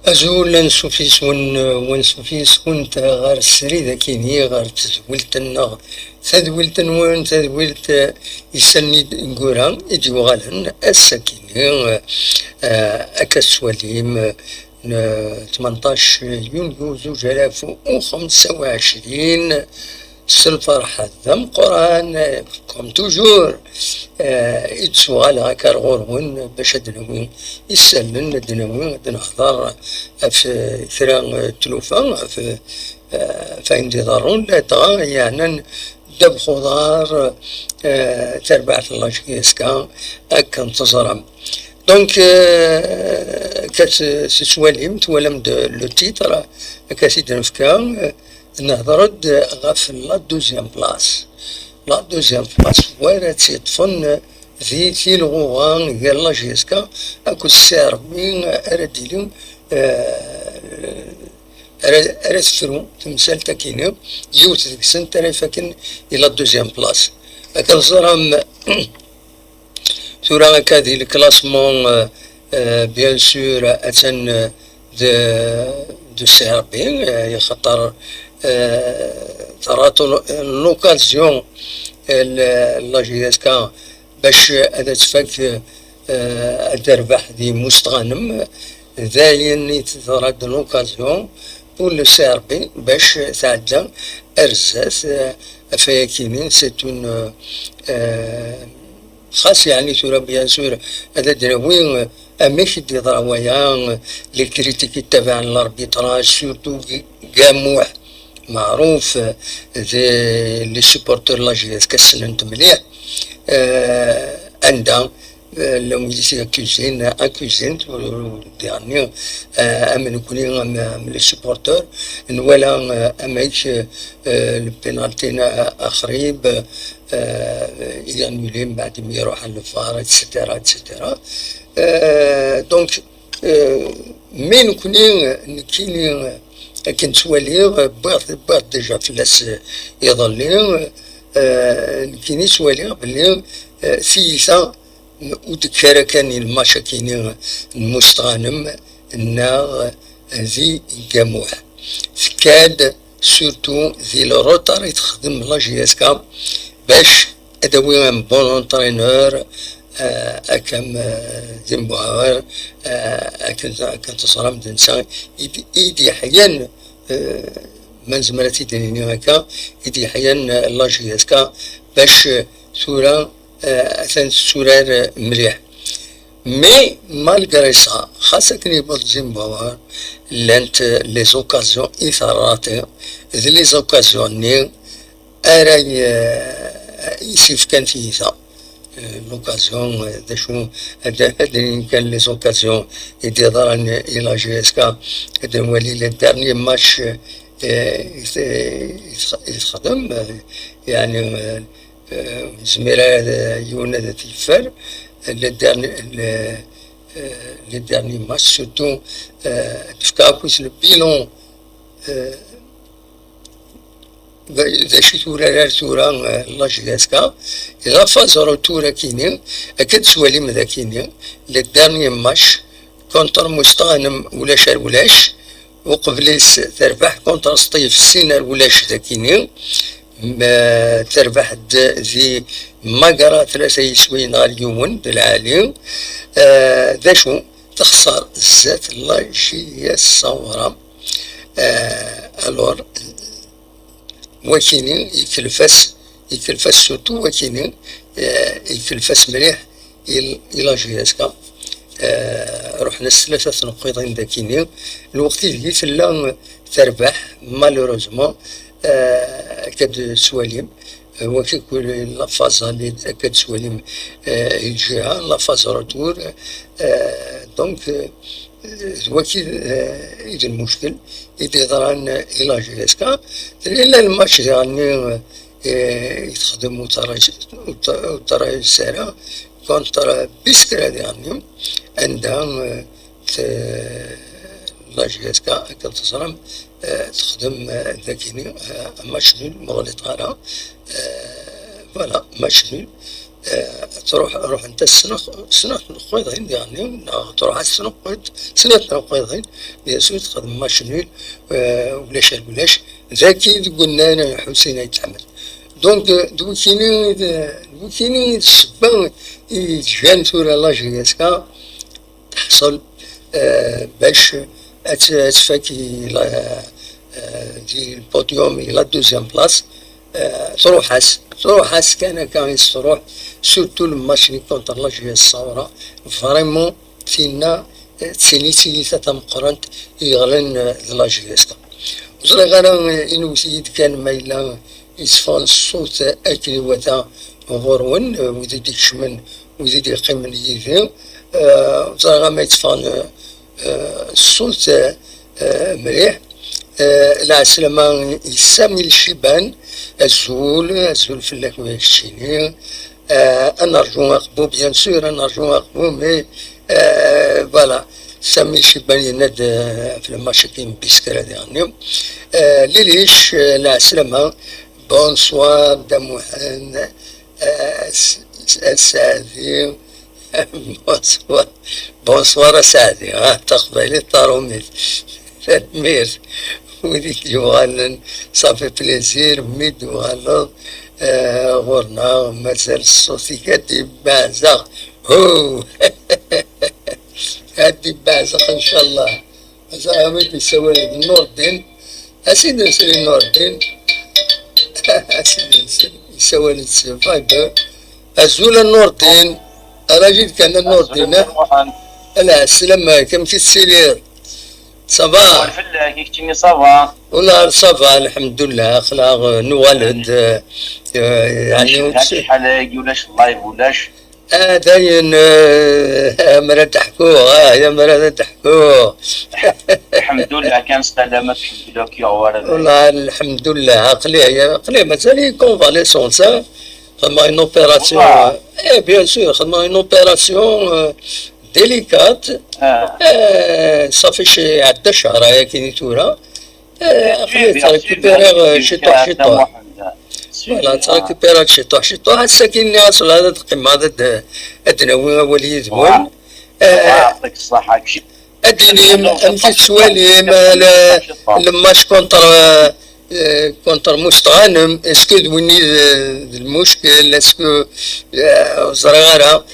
أزول نسوفيس ونسوفيس كنت غار السري ذاكيني غار تزولت النغ تزولت نوان تزولت يسني نقورا يجي غالن السكيني أكسوليم 18 يونيو 2025 الفرحة ذم قرآن كوم توجور يتسوال هكا الغرون باش دنوي يسلن دنوي نهضر في ثرا تلوفا في انتظارون لا تغا يعني دب خضار تربع الله شكيسكا هكا انتظرم دونك كات سواليم تولم لو تيتر كاسيد نفكا نهضرد غاف لا دوزيام بلاص لا دوزيام بلاص وين تيطفن في الغوغان ديال لا جيسكا اكو الساربين ارديلو راه تفرو تمثال تاكينو يوت ديك السنة تاني فاكن الى دوزيام بلاص كنزرهم ثورا هكا ديال الكلاسمون بيان سور اتن دو سيربي خاطر تراتو لوكازيون لا جي اس كا باش هذا تفك تربح دي مستغنم ذاين تراد لوكازيون بور لو سيربي باش تعدى ارزاس فياكينين سيتون خاص يعني تورا بيان سور هذا دراوين ماشي دي ضروايا لي كريتيكي تبع الاربيتراج سورتو قاموح معروف لي سوبورتور لا جي اس كسننت مليح عندها لو ميليسي اكوزين ديرني امن كوني من لي سوبورتور ولا امايش البينالتينا اخريب يانولين بعد ما يروح للفار اتسيتيرا اتسيتيرا دونك مين كوني كيني كنت ولي بغيت ديجا فلاس يظلي كيني سوالي بلي سيسا وتكفر كان الماشا كيني المستغانم الناغ ذي قاموح فكاد سورتو ذي الروتر يتخدم لا جي اس كا باش ادوي ان بون انترينور اكم زنبوهاور اكن تصرم دنسان ايدي حيان من زمرتي دنيني هكا ايدي حيان لا جي اس كا باش ثورة اثن سورار مليح مي مالغري سا خاصة كني بوت زنبوهاور لانت لي زوكازيون اثاراتي ذي لي زوكازيون ني اراي يسيف كان فيه ذا لوكازيون داشو هذا كان لي زوكازيون يدي ضرن الى جي اس كا هذا ولي لي دارني ماتش يتخدم يعني زميلة يونا تيفر لي دارني ماتش سورتو تفكاكوس البيلون ذا شي تورا تورا لا جي اس كا إذا فازرو تورا كيني أكد سوالي مذا كيني للدارني ماتش كونتر مستغنم ولاش وقبليس تربح كونتر سطيف سينار ولاش ذا كيني تربح ذي مقرا ثلاثة يسوي نهار يومن بالعالي ذا شو تخسر الزات لا جي اس صورة الور وكيني يكلفس سوتو وكيني يكلفس مليح إلى جي اس كا رحنا الثلاثة نقيضين ذاكيني الوقت اللي فلا تربح مالوروزمون كاد سواليم وكيكون لافاز اللي كاد سواليم الجهة لافاز روتور دونك وكيل إذا المشكل إذا ضران إلى جي اس كا إلا الماتش يعني يتخدم وترى السارة كونتر بيسكرا يعني عندها لا جي اس كا كتصرم تخدم ذاكيني ماتش نول مغلط على فوالا ماتش نول تروح انت سنة نقيضين يعني تروح سنة نقيضين بيسود تخدم ماشينيل ولاش ذاكي قلنا انا حسين يتعمل دونك دوكيني السبان يتجان ثورة لاجياسكا تحصل باش تفاكي دي البوديوم لا دوزيام بلاص تروح كان تروح سورتو الماتش كونتر لاجياس الصورة فريمون فينا تسيني تمقرنت يغلن لاجياسكا وزرا غانا إنو سيد كان مايلا يصفان الصوت أكل وتا غورون وذي ديك شمن وذي ديك قمن يجيو وزرا غا ما يتصفان الصوت مليح العسلامة يسامي الشيبان الزول فلاك ويكشيني أنا نرجو أقبو بيان سور أنا نرجو أقبو مي فوالا سامي الشيبان يناد في المشاكين بيسكرا يعني ليش العسلامة بونسوار دموحان السعدي بونسوار سعدي تقبلي طاروميت مير وديك يوغالن صافي بليزير ميد يوغالن غورنا مازال الصوتي كدي بازغ هو كدي بازغ ان شاء الله زعما يسوي نور الدين اسيدي نسري نور الدين اسيدي يسوي الفايبر ازول النور الدين راجل كان النور الدين لا السلام كم في السرير صباح والفلا كيكتيني صباح والله صباح الحمد لله اخلاق نوالد يعني حلاقي ولاش اللايف ولاش داين مرة تحكوه يا مرة تحكوه الحمد لله كان سلامة الحمد لله كي غوار والله الحمد لله عقلية مازال كونفاليسونس خدمة اون اوبيراسيون بيان سور خدمة اون اوبيراسيون ديليكات صافي شي عدة شهر كي تورا خليت تريكوبيري شطوح فوالا تريكوبيري شطوح هسا كي ناصل هذا تقيم هذا ادناوي ولي زبون يعطيك الصحة اديني امشي سوالي لماش كونتر مستغانم اسكو دويني المشكل اسكو زرغارة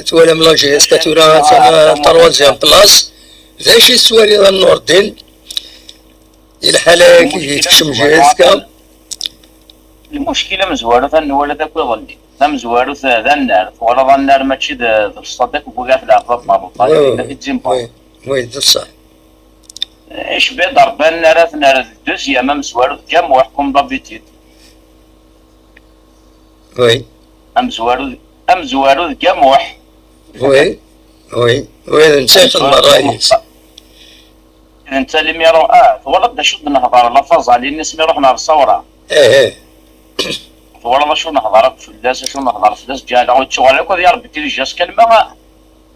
توالم لاجي اسكو تورا تروازيام بلاص ذاش السوالي ذا النوردين الحالة كي تكشم جهازكا المشكلة مزوارو ثا نوالا ذاك وظلي ثا مزوارو ذا النار ولا ذا النار ماشي ذا الصدق وبقى في العقاب مع بطاقة ذاك الجيمبا وي ذا الصح ايش بي ضربان نار دوزيام مزوارو كام وحكم ضبيتيت وي امزوارو كام وح وي نسيت الرئيس انت اللي ميرو والله بدا شو نهضر لفظ على الناس مي رحنا للصورة والله شو نهضر في الناس شو نهضر في الناس جانا وتشغل لك يا ربي تيجي جاس كلمة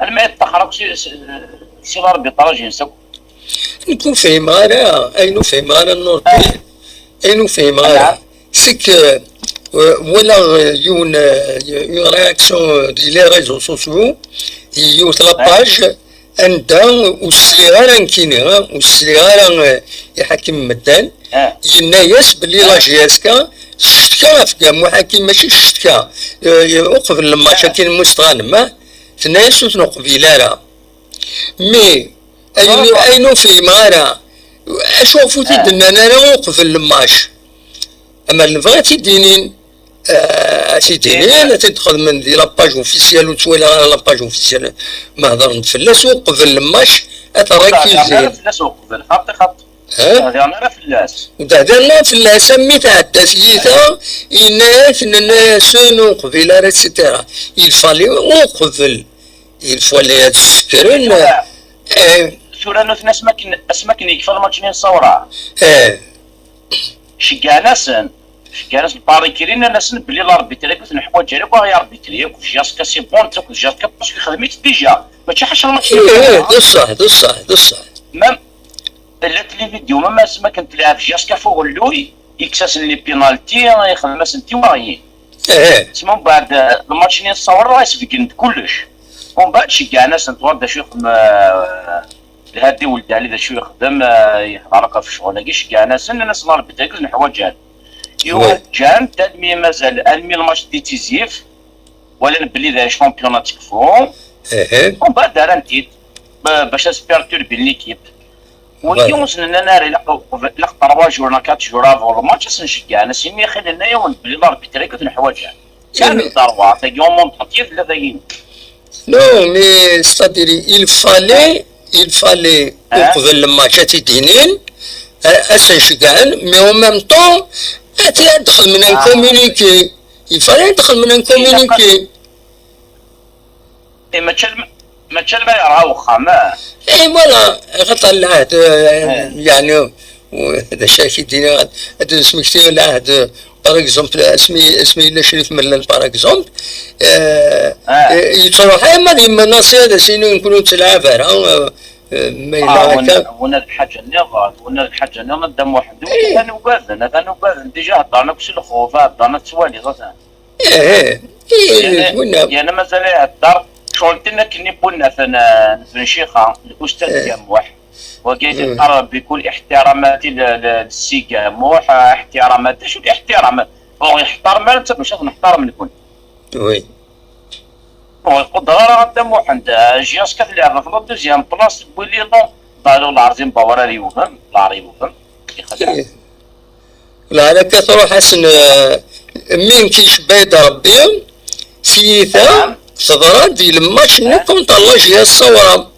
الماء التخرج سي ربي طرجين سك نكون فاهم انا اينو فاهم انا النورتين اينو فاهم انا سك ولا يون رياكسيون دي لي ريزو سوسيو يوت لاباج عندها والصغار كاينين والصغار يحكم مدان الناس باللي لاجياسكا شتكا في كاع محاكم ماشي شتكا وقف لما كاين مستغانم تناس وتنقبيلا مي اينو في مارا اشوفو تدنا انا وقف الماش اما اللي بغيتي دينين سيدي تدخل من دي لاباج اوفيسيال وتولي على لاباج اوفيسيال ما هضر نتفلس وقف الماش اتركيزي فلاس وقف خط هذه انا فلاس ودهنا فلاس مي تعدى سيتا الناس سونو قبيله ريتسيتيرا يفالي وقفل يفالي تسكرن سورانو ناس اسماكن يكفى الماتشين صورة شكاناسن الباريكيرين الناس بلي لا ربي تلاك نحكوا جاري يا ربي تليك جاس كاسي بون تاك جاس باسكو خدمت ديجا ماشي حاجه الماتشين ده الصح مام اللات لي فيديو ما اسمك كنت تلعب جاس كافو غلوي يكساس لي بينالتي يخدم سنتي واغي ايه تسمى من بعد الماتش اللي نصور راه يسبقن كلش، ومن بعد شجع ناس نتورد شو يخدم الهادي ولد علي ذا شو يخدم يحضر في الشغل كي شجع ناس الناس نهار بتاكل نحو جان يوم جان تدمي مازال المي الماتش ديتيزيف ولا نبلي ذا شامبيونات تكفو ايه ومن بعد دار نتيت باش اسبيرتور بالليكيب واليوم وصلنا ناري لق 3 جور 4 جور افون الماتش نشجع ناس يمي خلينا يوم نبلي دار بتاكل نحو جان كان الضربة تاقيهم مونطير 3 جيم. Non, mais c'est-à-dire, il fallait قبل الماتش تيدينين اسنشقان مي او ميم طون يدخل من الكوميونيكي يفعل يدخل من الكوميونيكي ما تشل ما يراو خما اي فوالا غطى العهد يعني هذا الشيء يدينا هذا اسمي كثير العهد باغ اكزومبل اسمي لا شريف ملل باغ اكزومبل يتروح اما ناصي هذا سينو نكونوا تلعب ما يلا هنا الحاجه نيفا هنا الحاجه نيفا دم واحد ثاني وقاذن ديجا هضرنا كلشي الخوف هضرنا تسوالي غزان يعني مازال الدار شغل تنا كني بونا في شيخه الاستاذ جاموح وكيف يقرب بكل احتراماتي للسي جاموح احتراماتي شو الاحترام هو يحترم انت باش نحترم الكل وي هو القدره راه قدامو عند جياس كتلعب في الدوزيام بلاص بولي نو داروا العرضين باورا ريوفهم لا ريوفهم لا انا كثروا حسن مين كيشبه ربي سيثا صدرات ديال الماتش نكون طلع جياس الصورة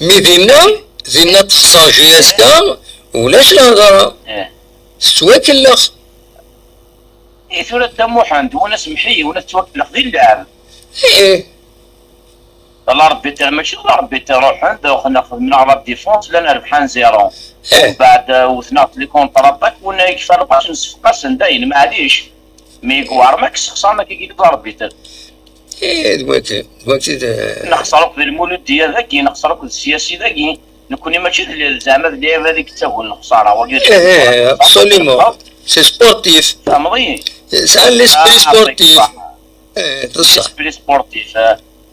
مي ذينا تصا جياس كا ولاش الهضره سوا كلاخ ثورة دموح عند وناس محيي وناس توكل خذي اللعب ايه الله ربي ماشي الله ربي تروح عنده وناخذ من على الديفونس لنا ربحان زيرو ومن بعد وثنات لي كونتراتاك ونا يكفى باش نصفقا سنداين معليش مي كوار ماكس خسرنا كي الله ربي ايه دلوقتي نخسروك في المولوديه ذاكي نخسروك السياسي ذاكي نكوني ماشي زعما اللعبه هذيك تا هو الخساره ايه ابسوليمون سي سبورتيف فهمتي سان ليسبري سبورتيف بصح ليسبري سبورتيف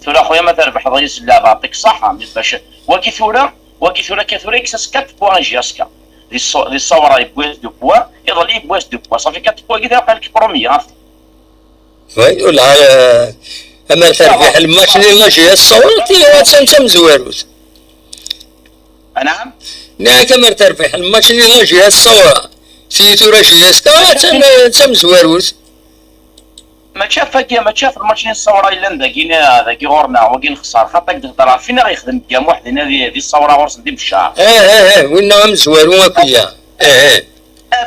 ثورة خويا ما تربح رئيس اللعبه يعطيك الصحه باش واكي ثورة كثورة يكسس 4 بوان جياسكا دي الصوره يبويس دو بوا يظل يبويس دو بوا صافي 4 بوا كذا قال لك برومي عرفتي وي ولا اما تربح الماتش اللي ماشي الصوره تي مزواروت نعم نا كما تربح الماتش اللي ماشي الصوره سيتو راشي يسكا تم زواروت ما تشاف الماتش اللي الصوره الا ذاكينا ذاكي غورنا وكاين خسار خاطر تهضر فينا غيخدم كام واحد هنا هذه الصوره غورس ندير بالشهر وينا مزوارو هكايا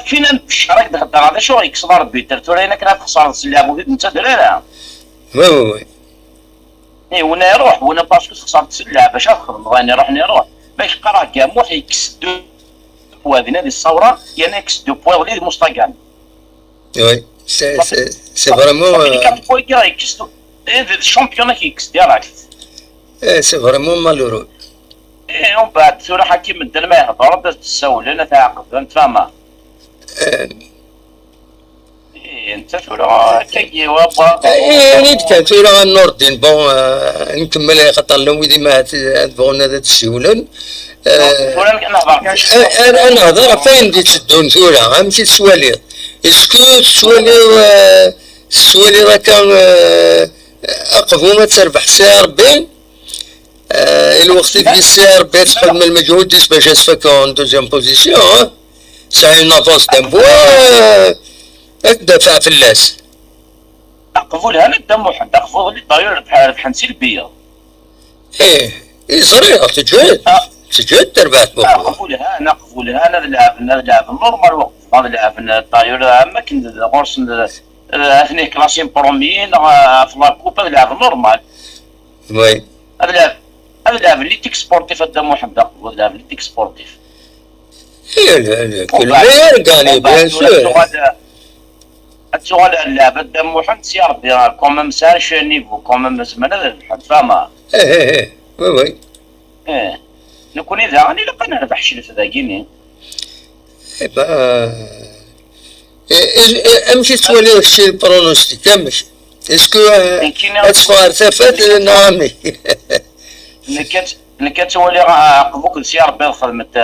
فينا بالشهر راك تهضر هذا شو يكسر ربي ترى كنا تخسر السلام انت درارا وي اي ونا يروح ونا باسكو خسرت اللعبه باش نخدم بغاني نروح باش قرا كاع واحد يكس دو بوا هذه الصوره يعني يكس دو بوا وليد مستقام وي سي فريمون كاب بوا كي يكس الشامبيون كيكس ديراكت سي فريمون مالورو ومن بعد ثورة حكيم الدل ما يهضر بس تسول لنا تعاقد انت فاهمه انت ثورة كي وابا نيت كان ثورة النوردين بون نكمل خاطر لو ويدي ما تبغون هذا تسولن انا نهضر فين دي تشدون ثورة ماشي السوالير اسكو السوالير راه كان اقفو ما تربح سي ربي الوقت ديال السي ربي تحط من المجهود ديس باش يسفك اون دوزيام بوزيسيون ساعي نافونس دان بوا دافع في اللاس اقفولها انا دم واحد اقفول لي طاير بحال سلبيه صغيره تجهد تربح اقفولها انا نلعب نورمال وقت هذا لعب الطاير اما كنت غورس اثني كلاسين بروميين في لاكوبا نلعب نورمال وي هذا لعب ليتيك سبورتيف دم واحد اقفول لعب ليتيك سبورتيف كل غير قالي بيان سور السؤال اللعبة دم واحد سي ربي كومام سارش نيفو كومام زمان هذا الحد فاهمة وي نكون إذا راني لقى نربح شي في ذاكيني امشي تولي داكشي البرونوستيك امشي اسكو اتفار ثفات نعمي نكتولي عقبوك سي ربي خدمت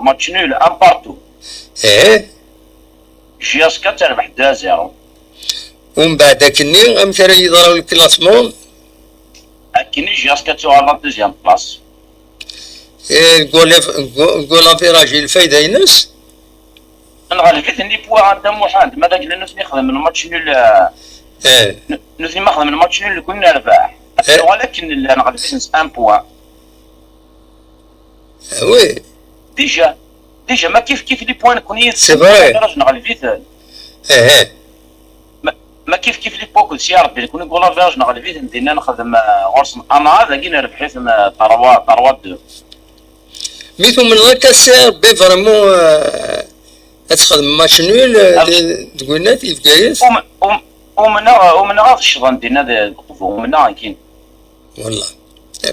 ماتش نول ان بارتو جياسكا تربح 2-0 ومن بعد كني امشي راه يضرب الكلاسمون كني جياسكا على دوزيام بلاص نقول افيراجي الفايده ينس نغلبت اني بوا عند محمد ماذا قلنا نثني خدم من الماتش نول نثني ما خدم من الماتش نول اللي كنا رباح ولكن نغلبت ان بوا وي ديجا ما كيف لي بوان كوني سي فري نغلبت ما كيف لي بوكو سي ربي كون نقول افيراج نغلبت ندينا نخدم غرس انا هذا كينا ربحيت طروا 2 ميتو من هكا سي ربي فريمون تخدم ماتش نول تقولنا في بكايس ومن غاض الشغل دينا ومن كاين والله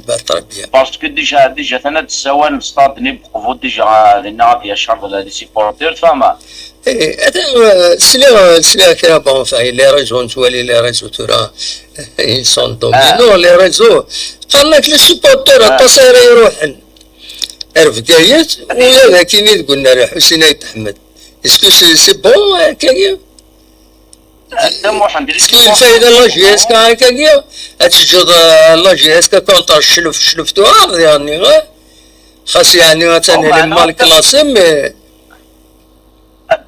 بارك ربي باسكو ديجا ثنا تساوى نستاد ني بقفو ديجا لنا ديال الشهر ديال لي سيبورتير فما سلا كرا بون فاي لي ريزو نتولي لي ريزو ترى ان سون دومينو لي ريزو قال لك لي سيبورتير التصير يروحن رفقايات ويا كاين تقولنا راه حسين احمد اسكو سي بون هكايا اسكو الفايدة لا جي اس كا هكايا تجد لا جي اس كا كونتر شلفتوها يعني خاص يعني ثاني لما الكلاسيم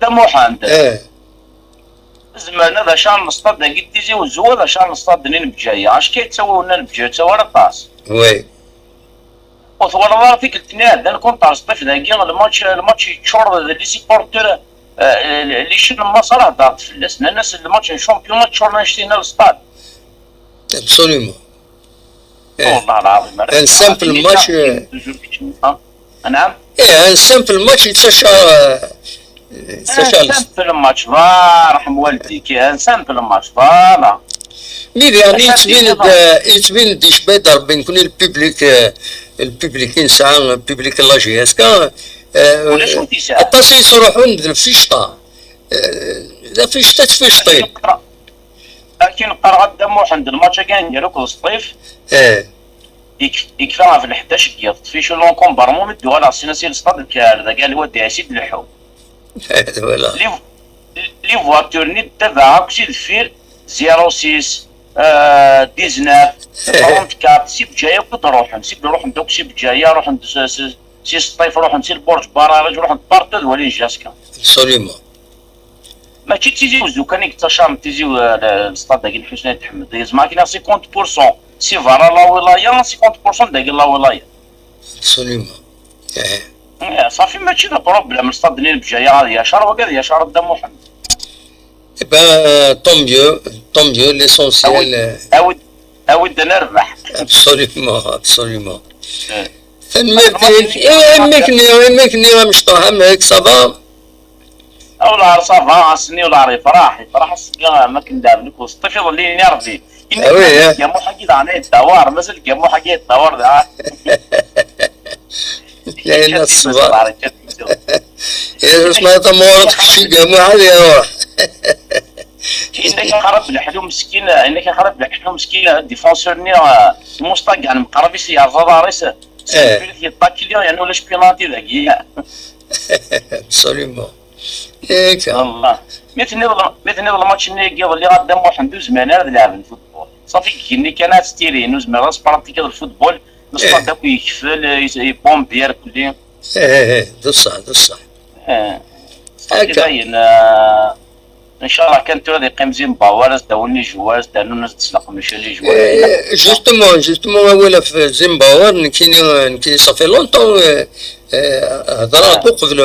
محمد زمان هذا شان نصطاد قد تيجي وزو هذا شان نصطاد نين بجاية اش كيتسوى لنا بجاية تسوى الطاس وي وثوال راه فيك التناد انا كنت ارصطف ذاكي الماتش يتشور لي سيبورتور اللي شنو ما صرا دارت فلس الناس الماتش الشامبيون تشورنا شتينا للستاد ابسوليومون والله العظيم ان سامبل ماتش نعم ان سامبل ماتش يتشار سامبل ماتش رحم والديك سامبل ماتش فوالا مير يعني يتبين ديش بيدر بين كل الببليكين ساعة الببليك لا جي اس كا ولاش ودي ساعة الطاسي يروحون في الشتا إذا في الشتا تفشطين لكن قرا غدا محمد الماتش كان ديالو كل الصيف يكفيها في ال 11 كيا تفيشو لون كومبارمون مدو على سيناسي الستاد الكار ذا قال ودي عسيد الحو فوالا لي فواتور نيت تبعها كلشي دفير 06 19 34 سيب جايه وتروح سيب نروح ندوك سيب جايه روح سي سطيف روح نسير برج برارج روح نطرطد ولي جاسكا ابسوليومون ماشي تيجي وزو كان يكتشام تيجي السطاد داك الحسين تحمد دايز ماكينه 50% سي فارا لا ولايه 50% داك لا ولايه ابسوليومون صافي ماشي ذا بروبليم السطاد اللي بجايه هذه يشار وكذا يشار الدم محمد طون ميو ليسونسيال اود نربح ابسوليومون مكني مش طاهم صافا ولا صافا سني ولا يفرح ما كنداب لك وسطي في ظلي نرضي يا مو حقي عناي الدوار مازال يا مو حقي الدوار ذا لا لا الصباح يا اسمع تمورك شي جماعه هذه انك خرب الحلو مسكين انك خرب الحلو مسكين ديفونسور ني مستقع يعني مقرب يا زداريس في الطاكيليون يعني ولا شبيناتي ذاك ابسوليومون هيك والله مثل الماتش اللي غدا محمد زمان هذا لعب الفوتبول صافي كيني كانت ستيري نوز راس براتيكي الفوتبول نصطاد داك يكفل يبومبير كلي بصح هكا باين ان شاء الله كانت هذه قيم زيمباوي داولني جواز دانو الناس تسلق ماشي لي جواز جوستومون اولا في زيمباوي كاين صافي لونطون هضرات قبل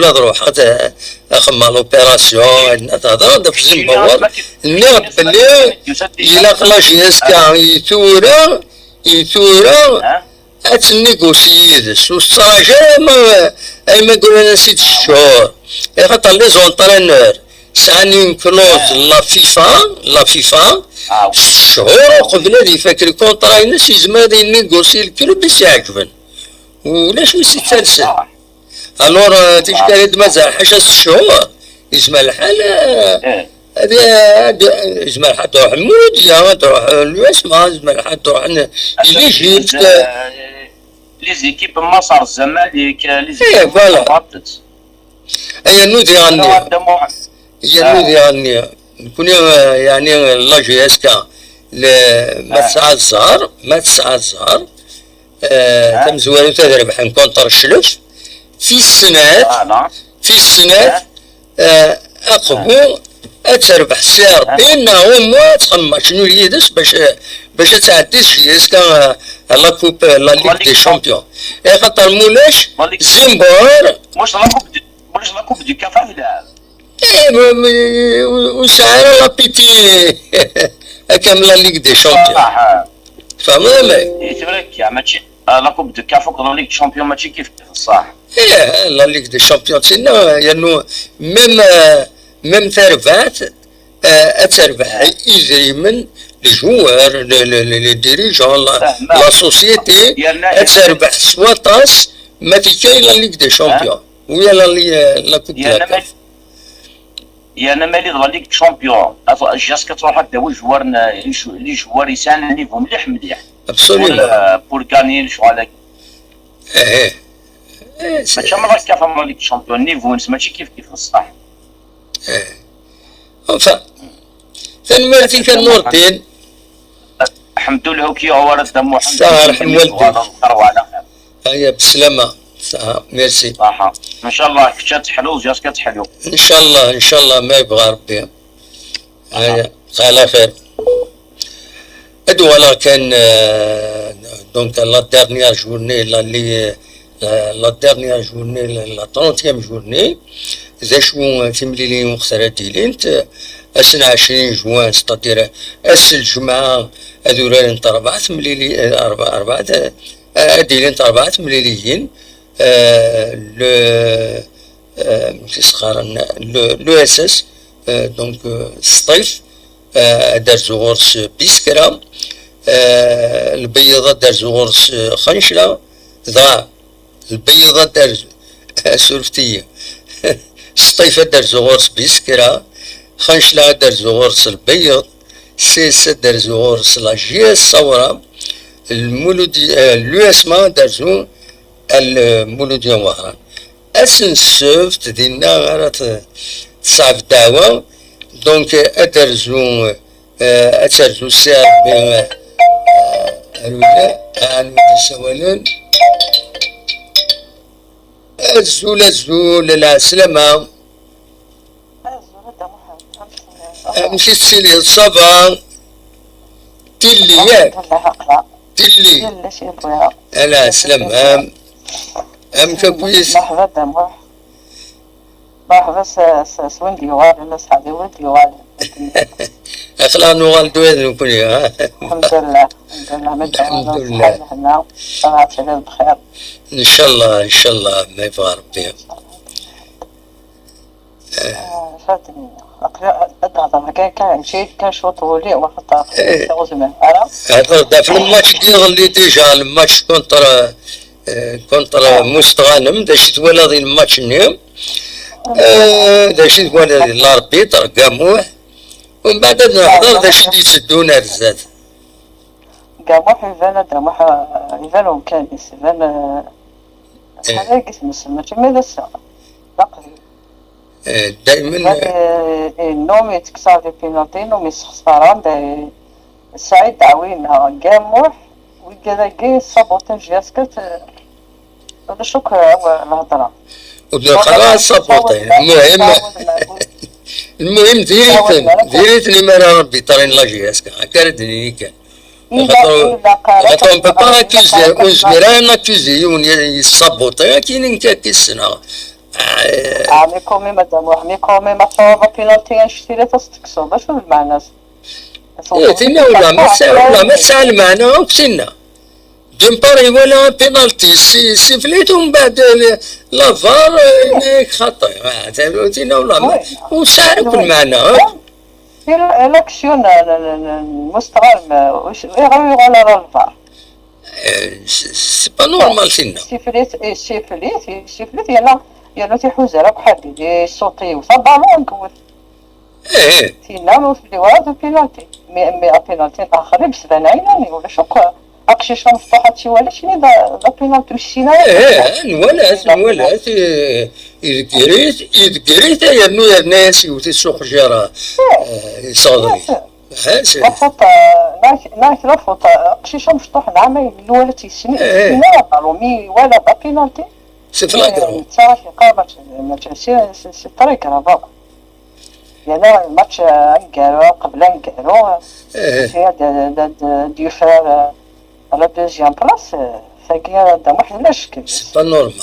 هضروا حتى خما لوبيراسيون هضرات في زيمباوي نيغ بلي إلا لا جي اس كا يثورا اتنيغوسييدس والصراجة ما قولنا 6 شهور خاطر لي زونطرينور ساني كلوز لا فيفا شهور قبل هذه فاكر كونطرا الناس يزمر ينيغوسي الكلوب باش يعجبن ولاش يسلسل الور تيشكال مازال حاجه 6 شهور يسمى الحال إيه. يسمى الحال تروح المولودية، تروح الوسمة، يسمى الحال تروح ليجيبت. لي زيكيب مصر الزمالك لي إيه، زيكيب فوالا. هبطت. هي نودي عني، هذا محمد. هي نودي عني نكون يعني لا جي اس كا ما تسعة الزهر، ما تسعة الزهر تم زوالو تدرب حن كونتر الشلف في السنات، فوالا. في السنات اقبو تربح سعر بيننا هما تخمم شنو يدس باش تعدي جي اس كا لا كوب لا ليغ دي شامبيون. خاطر مولاش زيمبور مش لا كوب دي كافا يلعب. وسعر لا بيتي كامل لا ليغ دي شامبيون. فهمتني؟ تبارك يا ماشي لا كوب دي كافا لا ليغ شامبيون ماشي كيف صح. لا ليغ دي شامبيون سينا يعني ميم تربحت تربح يجري من لي جوار لي ديريجون لا سوسيتي تربح سوا طاس ما في كاين لا ليغ دي شامبيون ويا لا كوب دي كافا. انا مالي لا ليغ شامبيون جاس كتروح هكذا وجوار لي جوار يسان نيفو مليح مليح ابسوليومون بور غاني شغل ماشي مرة كيف لا ليغ شامبيون نيفو ماشي كيف الصح. enfin ثاني فيك نور الدين الحمد لله كي هو ورد دم محمد صار الحمد لله على خير. هيا بسلامة صح ميرسي. صح ان شاء الله كشات حلو جاس كتحلو ان شاء الله ان شاء الله ما يبغى ربي. هيا على خير. ادوالا كان دونك لا ديرنيير جورني لا ديرنيير جورني لا 30 جورني زاشو تمليلين وخسارة ديلينت أسنا 20 جوان ستادير أس الجمعة هذولا نتا 4 مليلي 4 ديلينت 4 مليليين لو كيسخارن لو اس اس دونك الصيف دار زغورس بيسكرا البيضة دار زغورس خنشلة ضاع البيضة دار سورفتية الصيفة دار زغورس بيسكرا خنشلة دار زغورس البيض سيسة دار زغورس لاجية الصورة المولودية اليوسما دار زو المولودية وهران أسن سوفت دينا غارت تصعب الدعوة دونك أدرزو أترزو السعر بين الولاء عن السوالين الزول العسلامة مشيت سيلي الصبا تلي ياك تلي أنا سلام أم كويس مرحبا سوندي ولا صحابي ولدي ولا أخلا نوال دوين نكون الحمد لله الحمد لله حنا صراحة شباب بخير إن شاء الله إن شاء الله ما يبغى ربي. فاتني أقرأ كان شيء كان شو طولي وقت زمان هذا في الماتش ديال اللي ديجا الماتش كونتر مستغانم داش تولى الماتش نيم داش تولى الاربيتر قاموه ومن بعد نحضر داش يسدونا الزاد قاموح يفانا داموح يفانا وكانيس يفانا هذا اسم السمة ماذا الساعة بقري دائما النوم يتكسر في بينالتي نوم يسخسران سعيد دعوينا قاموح وكذا كي صابوتين جياسكت هذا شكر الهضرة خلاص صابوتين المهم ديريتني مرة ربي طرين لاجياسكا كاردني كان خاطر on peut pas accuser on accuser on يصابوتين كاين كيسنا مي كومي مدام مي كومي ما صوب بينالتي نشتري تستكسو باش المعنى تينا ولا ما تسال معنا وكسنا ديمباري ولا بينالتي سيفليت ومن بعد لافار خطا تينا ولا وسالك المعنى الاكسيون المستغرب واش يغيروا على الفار سي با نورمال فينا سيفليت يلا يلا تيحوز على بحال صوتي وصبالون نقول ايه تينام في الواد بينالتي مي بينالتي اخر بسبان عيناني ولا شوك اكشي شون مفتوحة شي ولا شني دا بينالتي وشينا ايه نولات يذكريت يرنو يرناس وتسوق جرا صادري هاسي وفوت ناك رفوت اكشي شون مفتوح نعمي الولا تيسني سينا رومي ولا بينالتي سفلاكرو صراحة قامت سي طريق راه بابا يعني الماتش نقالو قبل نقالو هي ديفار على دوزيام بلاص فكي دا واحد لا شكل سي با نورمال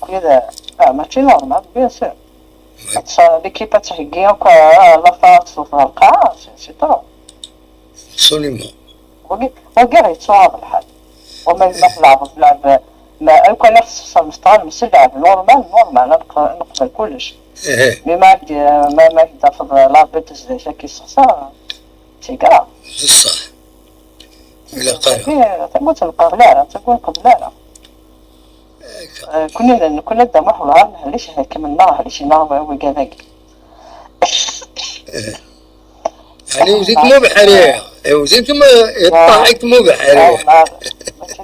كذا ماشي نورمال بيان سور ليكيب تحكي هكا لا فاصو في القاعة سي طرو ابسوليمون وكاع يتصواب الحال وما نلعب ما كان نفس المستوى مسلعب نورمال نقبل كلش مي ما تاخذ لابيت زي كي صح تيكا بصح إلا قال تقول القبلانة تقول قبلانة كنا دمح ولا ليش هيك من نار ليش نار وكذاك يعني وزيك مو بحرية وزيك ما يطلعك مو بحرية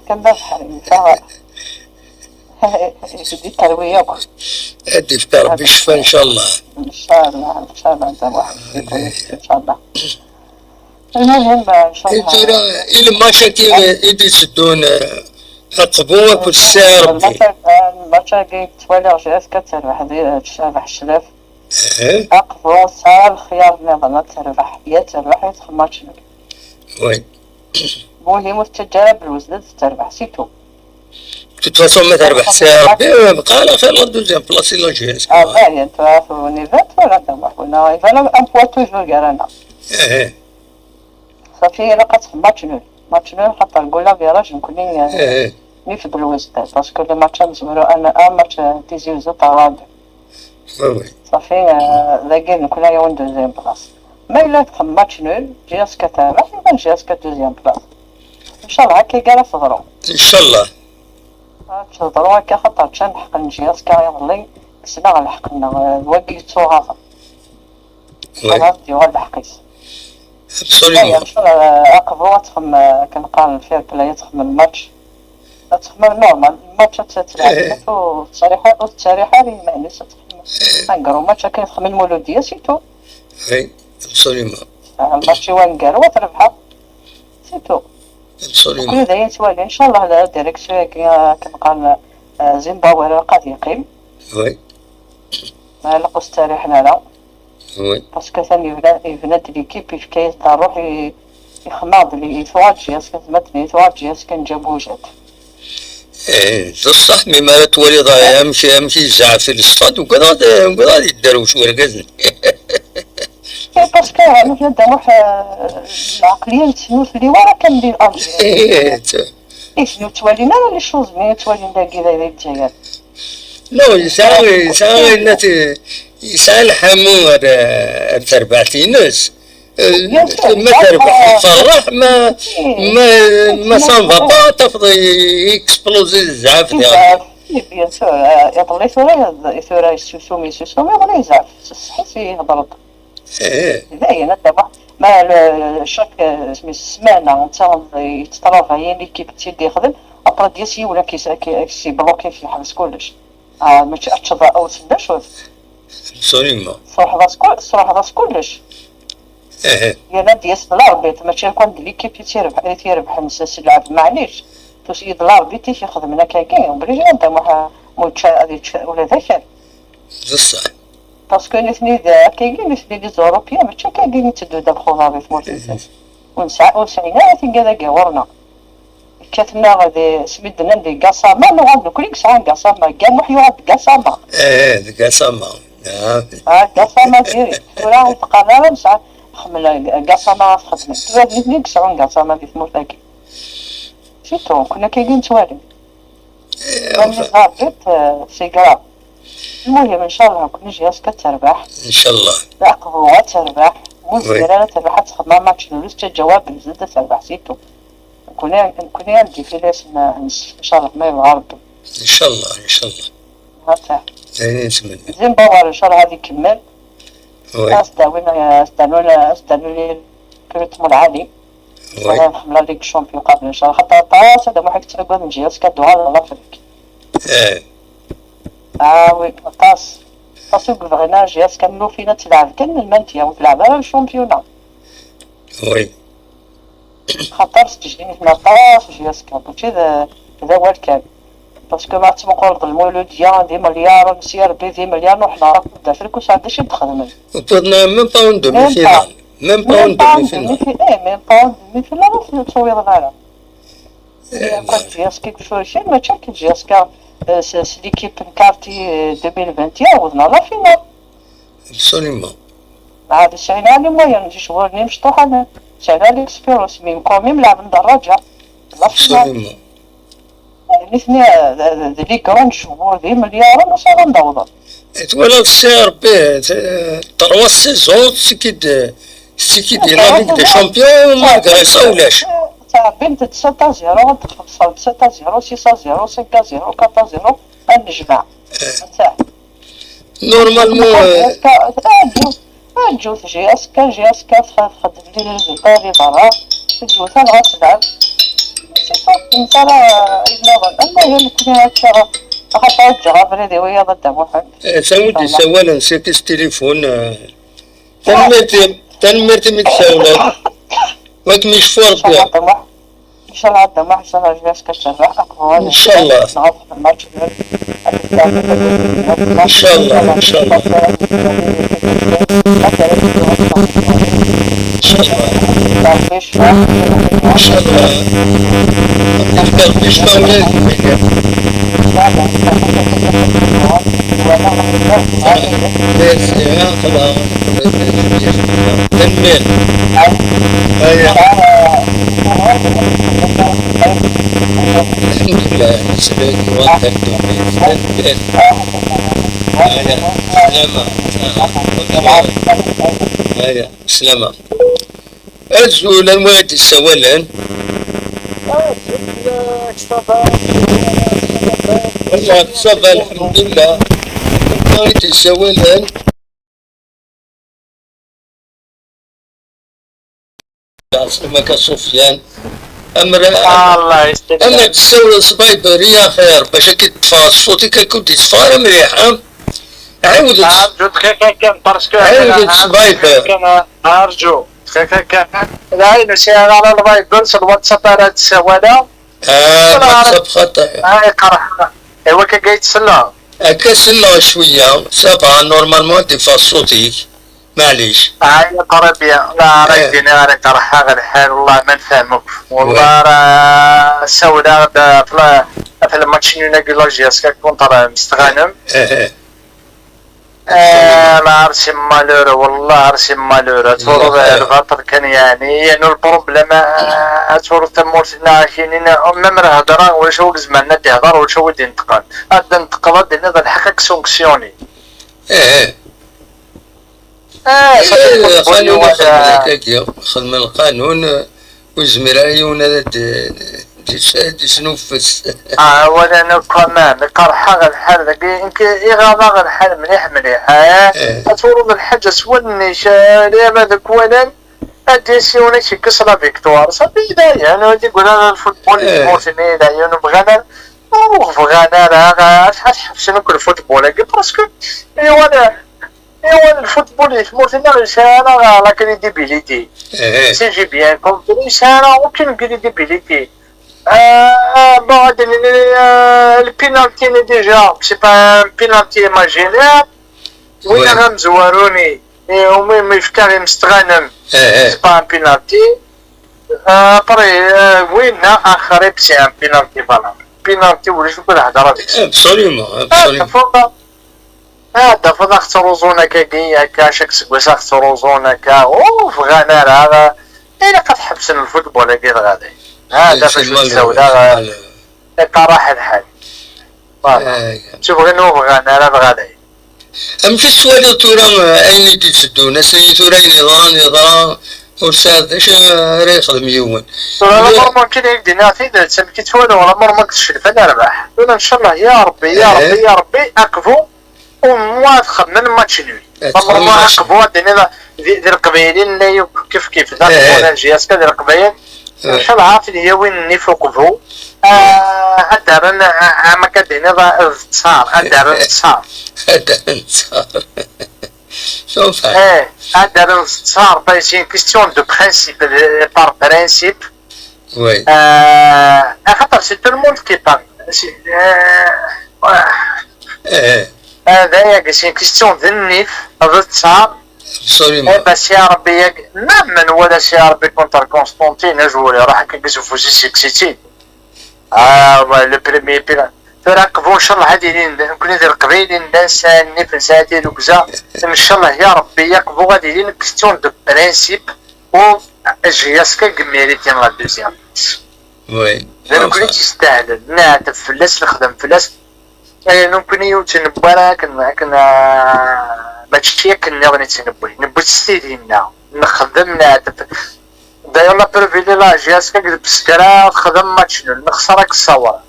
كان بحرية دي تروية ادي افطار بالشفاء ان شاء الله ان شاء الله انت واحد ان شاء الله المهم ان شاء الله انت الى ما شكي يدي سدون رقبوه كل ساعة ربي الماتشا كي تولي رجعت كتربح تشربح الشلاف اقفو ساعة الخيار نظام تربح يا تربح يدخل ماتش وي مهم تجرب الوزن تربح سيتو تتواصل ما تربح ساعة ربي بقى على خير دوزيام بلاصي لا جهاز باهي انت في نيفات ولا تربح ولا انا امبوا توجور كارانا صافي لقات ماتش نول حتى نقول لها يا راجل نكوني نفد الوزن باسكو لو ماتش نزمرو انا ماتش تيزي زو طراد صافي لاقي نكون يا وين دوزيام بلاص ما الا تخم ماتش نول جياس كتابع يبان جياس كدوزيام بلاص ان شاء الله هكا كاع صغرو ان شاء الله تهضروا هكا خاطر تشا نحق نجياس كاع يضلي كسنا غنحقنا الواقي توغافا خلاص ديوها الحقيس ابسوليمون ان شاء الله اقفوا تخم كنقال فير بلاي تخم الماتش تخم نورمال الماتش تلعب والتصريحة اللي معنيش تخم نقرو ماتش كنخم المولودية سيتو وي ابسوليمون الماتش وانقرو وتربحها سيتو ابسوليمون كل ذا يتوالي ان شاء الله هذا ديريكسيون كنقال زيمبابوي قد يقيم وي ما لقوش تاريخنا لا وي باسكو ثاني يبنات ليكيب كي يروح يخماض لي يتواجياس كتمتني يتواجياس كنجابو جات بصح مما تولي ضايع يمشي يزعف في الصفاد وكذا يدارو شويه الكازن باسكو انا نبدا نروح العقليه تسنو في اللي ورا كندير الجي شنو توالينا لي شوز مي توالينا كذا الجزائر لا يساوي الناس يسال الحمو تربعتي ناس ما تربح فرح ما صنفا با تفضي يكسبلوزي الزعاف ديالو بيان سور يطلع ثورة سوسومي ولا يزعف صحيح يهضر لا انا دابا ما شاك سمانه نتا يتطرف هي اللي كيبتي يخدم ابرا ديالسي ولا كيسي بلوكي في الحبس كلش ما تشضا او تسداش ابسوليمون صراحه راس كلش يا ديال الاربيت ماشي كون ليكيب تيربح نساس يلعب معليش توسي الاربيت يخدم لنا كاين بلي انت مو ولا ذاك بصح باسكو نثني كاين لي زوروبيان ماشي كاين تدو دابا خونا في مورتيساس وسعينا تنقذا كاورنا كاتنا غادي سميدنا ندي كاساما نغادو كليك ساعه كاساما كاع محيوات كاساما كاساما كاساما ديري ولا تقرر ساعه خمل كاساما خدمه هذه نيك ساعه كاساما في مورتاكي سيتو كنا كاينين توالي من غابت سيكرا المهم ان شاء الله كل جهاز كتربح ان شاء الله العقبوة تربح وزيرانة تربح تخدم ماتش نولوس تجواب الزلدة تربح سيتو كنا عندي في ليس ان شاء الله ما يبغى ربي ان شاء الله هاتا ثاني 8 زيمبابوي ان شاء الله غادي يكمل. وي استعملوا لي الريتم العالي. وي انا في لا ليغ شامبيون قبل ان شاء الله خاطر طاس هذا واحد تلقى من جهه كدوها لافريك. وي طاس بغينا جهه كاملو فينا تلعب كان المانتيا وتلعب على الشامبيونا. وي خاطر تجيني هنا طاس جهه كامل هذا هو الكلام. باسكو ما تبقاو نظلمو لو ديان دي مليار نسير بي دي مليار وحنا راه في افريك واش عندها شي تخدم. وبدنا ميم با اون دومي فينال ميم با اون دومي فينال ميم با اون دومي فينال في تصوير معنا. قد جياسكا كيفاش ما تشارك جياسكا ليكيب نكارتي 2021 وصلنا لا فينال. ابسوليومون عاد سعينا لي مويا نجي شغل مشطوح انا سعينا لي اكسبيرونس ميم كوميم لعب دراجة لا فينال. ابسوليومون الاثنين لي كرون شهور ذي مليار ونص غندوضو. ولا السي ار بي 3 سيزون سيكيد لا ليغ دي شامبيون مالغري سا ولاش تاع بنت 7 0 غتدخل 7 0 6 0 5 0 4 0 النجمع تاع نورمالمون نجوز جياسكا تخدم لي الريزلتا لي برا تجوز انا غتلعب نتا راه المهم كنا هكا خاطر الجغابري ديويا ضد محمد ساودي سوالا نسيتيش تليفون تنمرتي متساولات واك مش فور بيا ان شاء الله عندنا واحد سنه جالس كتشرح اقوى ان شاء الله الماتش ان شاء الله ان شاء الله ان شاء الله ان شاء الله نقدر نشفى ولادي ميرسي خلاص تنمير الحمد لله سبيل وقتك تنمير سلامة سلامة أزول المواد السوالن والله تصبى الحمد لله المواد السوالن عاصمة كسفيان الله يستر أما تسوي صبايبر يا خير باش كتفاص صوتك كنت تصفار مليحة عاود كان باسكو عاود صبايبر كان ارجو كان لا نسي على الفايبر الواتساب راه تسوالا واتساب خطأ هاي قرح ايوا كي تسلا كسلا شوية سبعة نورمالمون تفاص صوتك معليش هاي قربية لا رايديني راه قرحها غير الحال والله ما نفهمك والله راه سودا في الماتش نيجولوجياس كنت راه مستغانم لا عرسي مالورو والله عرسي مالورو تفرض الفطر كان يعني البروبليم تفرض تمورتنا عايشين ممر هضره واش هو زعما دي هضر واش هو دي انتقال هذا انتقال ديال هذا الحقيقه سونكسيوني خلينا خدم القانون والزمرايون هذا دي سنوفس ولا كمان قرحة الحال ذاك يمكن إغاظة الحال مليح تفرض الحاجة سوالني شاري هذاك ولا أديسيوني شي كسرة فيكتوار صافي دايا أنا تيقول أنا الفوتبول الموسمي دايا بغانا راه شنو كل الفوتبول باسكو ايوا الفوتبول في موريتانيا سانا لا كريديبيليتي سي جي بيان كومبري سانا اوكين كريديبيليتي بعد البينالتي ديجا سي با بينالتي ايماجينير وين غنزواروني ومين يفكر مستغنم سي با بينالتي ابري وين اخر بسي بينالتي فوالا بينالتي ولا شو كل هضره ديك ابسوليومون هذا فضا اختاروا زونا كا شاك سكويسا اختاروا زونا كا اوف غانا هذا الا قد حبسنا الفوتبول كي غادي هذا فاش السوداء راح الحال شوف غنوف غانا هذا غادي أمشي السؤال تورا أين تسدو ناس تورا نظام ورسالة ايش راه يخدم يومين والله ممكن يقدر نعطي تسمكي تفوالو ولا مر ما كتشرف انا ربح ان شاء الله يا ربي يا ربي يا ربي اكفو وموا تخمم ماتش نوي والله عقبوا ديال القبايلين لا كيف دار الجياسكا ديال القبايل ان شاء الله عارف هي وين نفوقفوا ادارن ما كدهنا تصار ادارن تصار شوف ادارن تصار سي اون كيستيون دو برينسيپ بار برينسيپ وي خاطر سي تو الموند كي بار هذايا سي كيستيون ديال النيف هذا تصار بس يا ربي من ولا سي يا ربي كونتر كونستانتين اجولي راح كنشوفو في سيكسيتي لو بريمي بيلا تراكبوا ان شاء الله هادي نكون ندير قبيلين ناس نيف ساعتين وكذا ان شاء الله يا ربي يقبوا غادي لين كيستيون دو برينسيپ و جياسكا كميريتين لا دوزيام وي نكون تستاهل نعتف فلاس نخدم فلاس نكون يوتنبرا كنا ماشي كنا نتنبوي نبوت ستيدينا نخدم نعتف داير لا بروفي لا جياسكا قد بسكرا خدم ماتش نول نخسرك الصور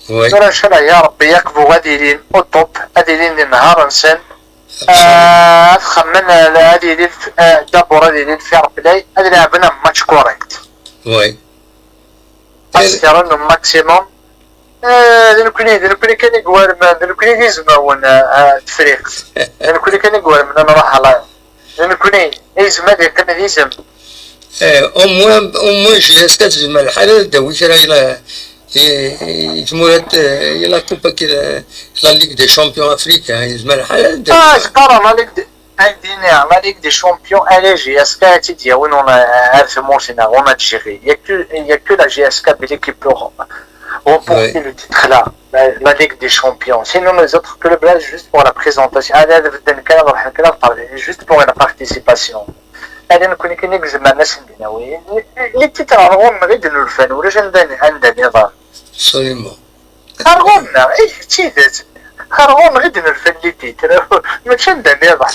وي ان شاء الله يا ربي يقبوا غادي لين اوطوب غادي لين نهار نسن تخمن هادي لين دابور هادي لين في ربلاي هادي لعبنا ماتش كوريكت وي اسيرون ماكسيموم نكوني كان يقوار نكوني يزمون التفريق نكوني كان يقوار من نروح على نكوني يزم هذا كان يزم أمو جياسكا تزم الحالة دويش راه إلى يتمولد إلى كوبا كذا لا ليغ دي شامبيون أفريقيا يزم الحالة تقرا لا ليغ عندنا لا ليغ دي شامبيون على جياسكا تيديا وين عارف موسينا on a géré il y a que la GSK qui peut remporter le titre là la Ligue des Champions sinon les autres clubs là juste pour la présentation juste pour la participation هذا نكون كنجزم مع الناس البناويين اللي تتعرضون غير الفن ولا عندنا نظام سوليمون خرغونا اي تيدات خرغون غير الفن اللي تيتر ماشي عندنا نظام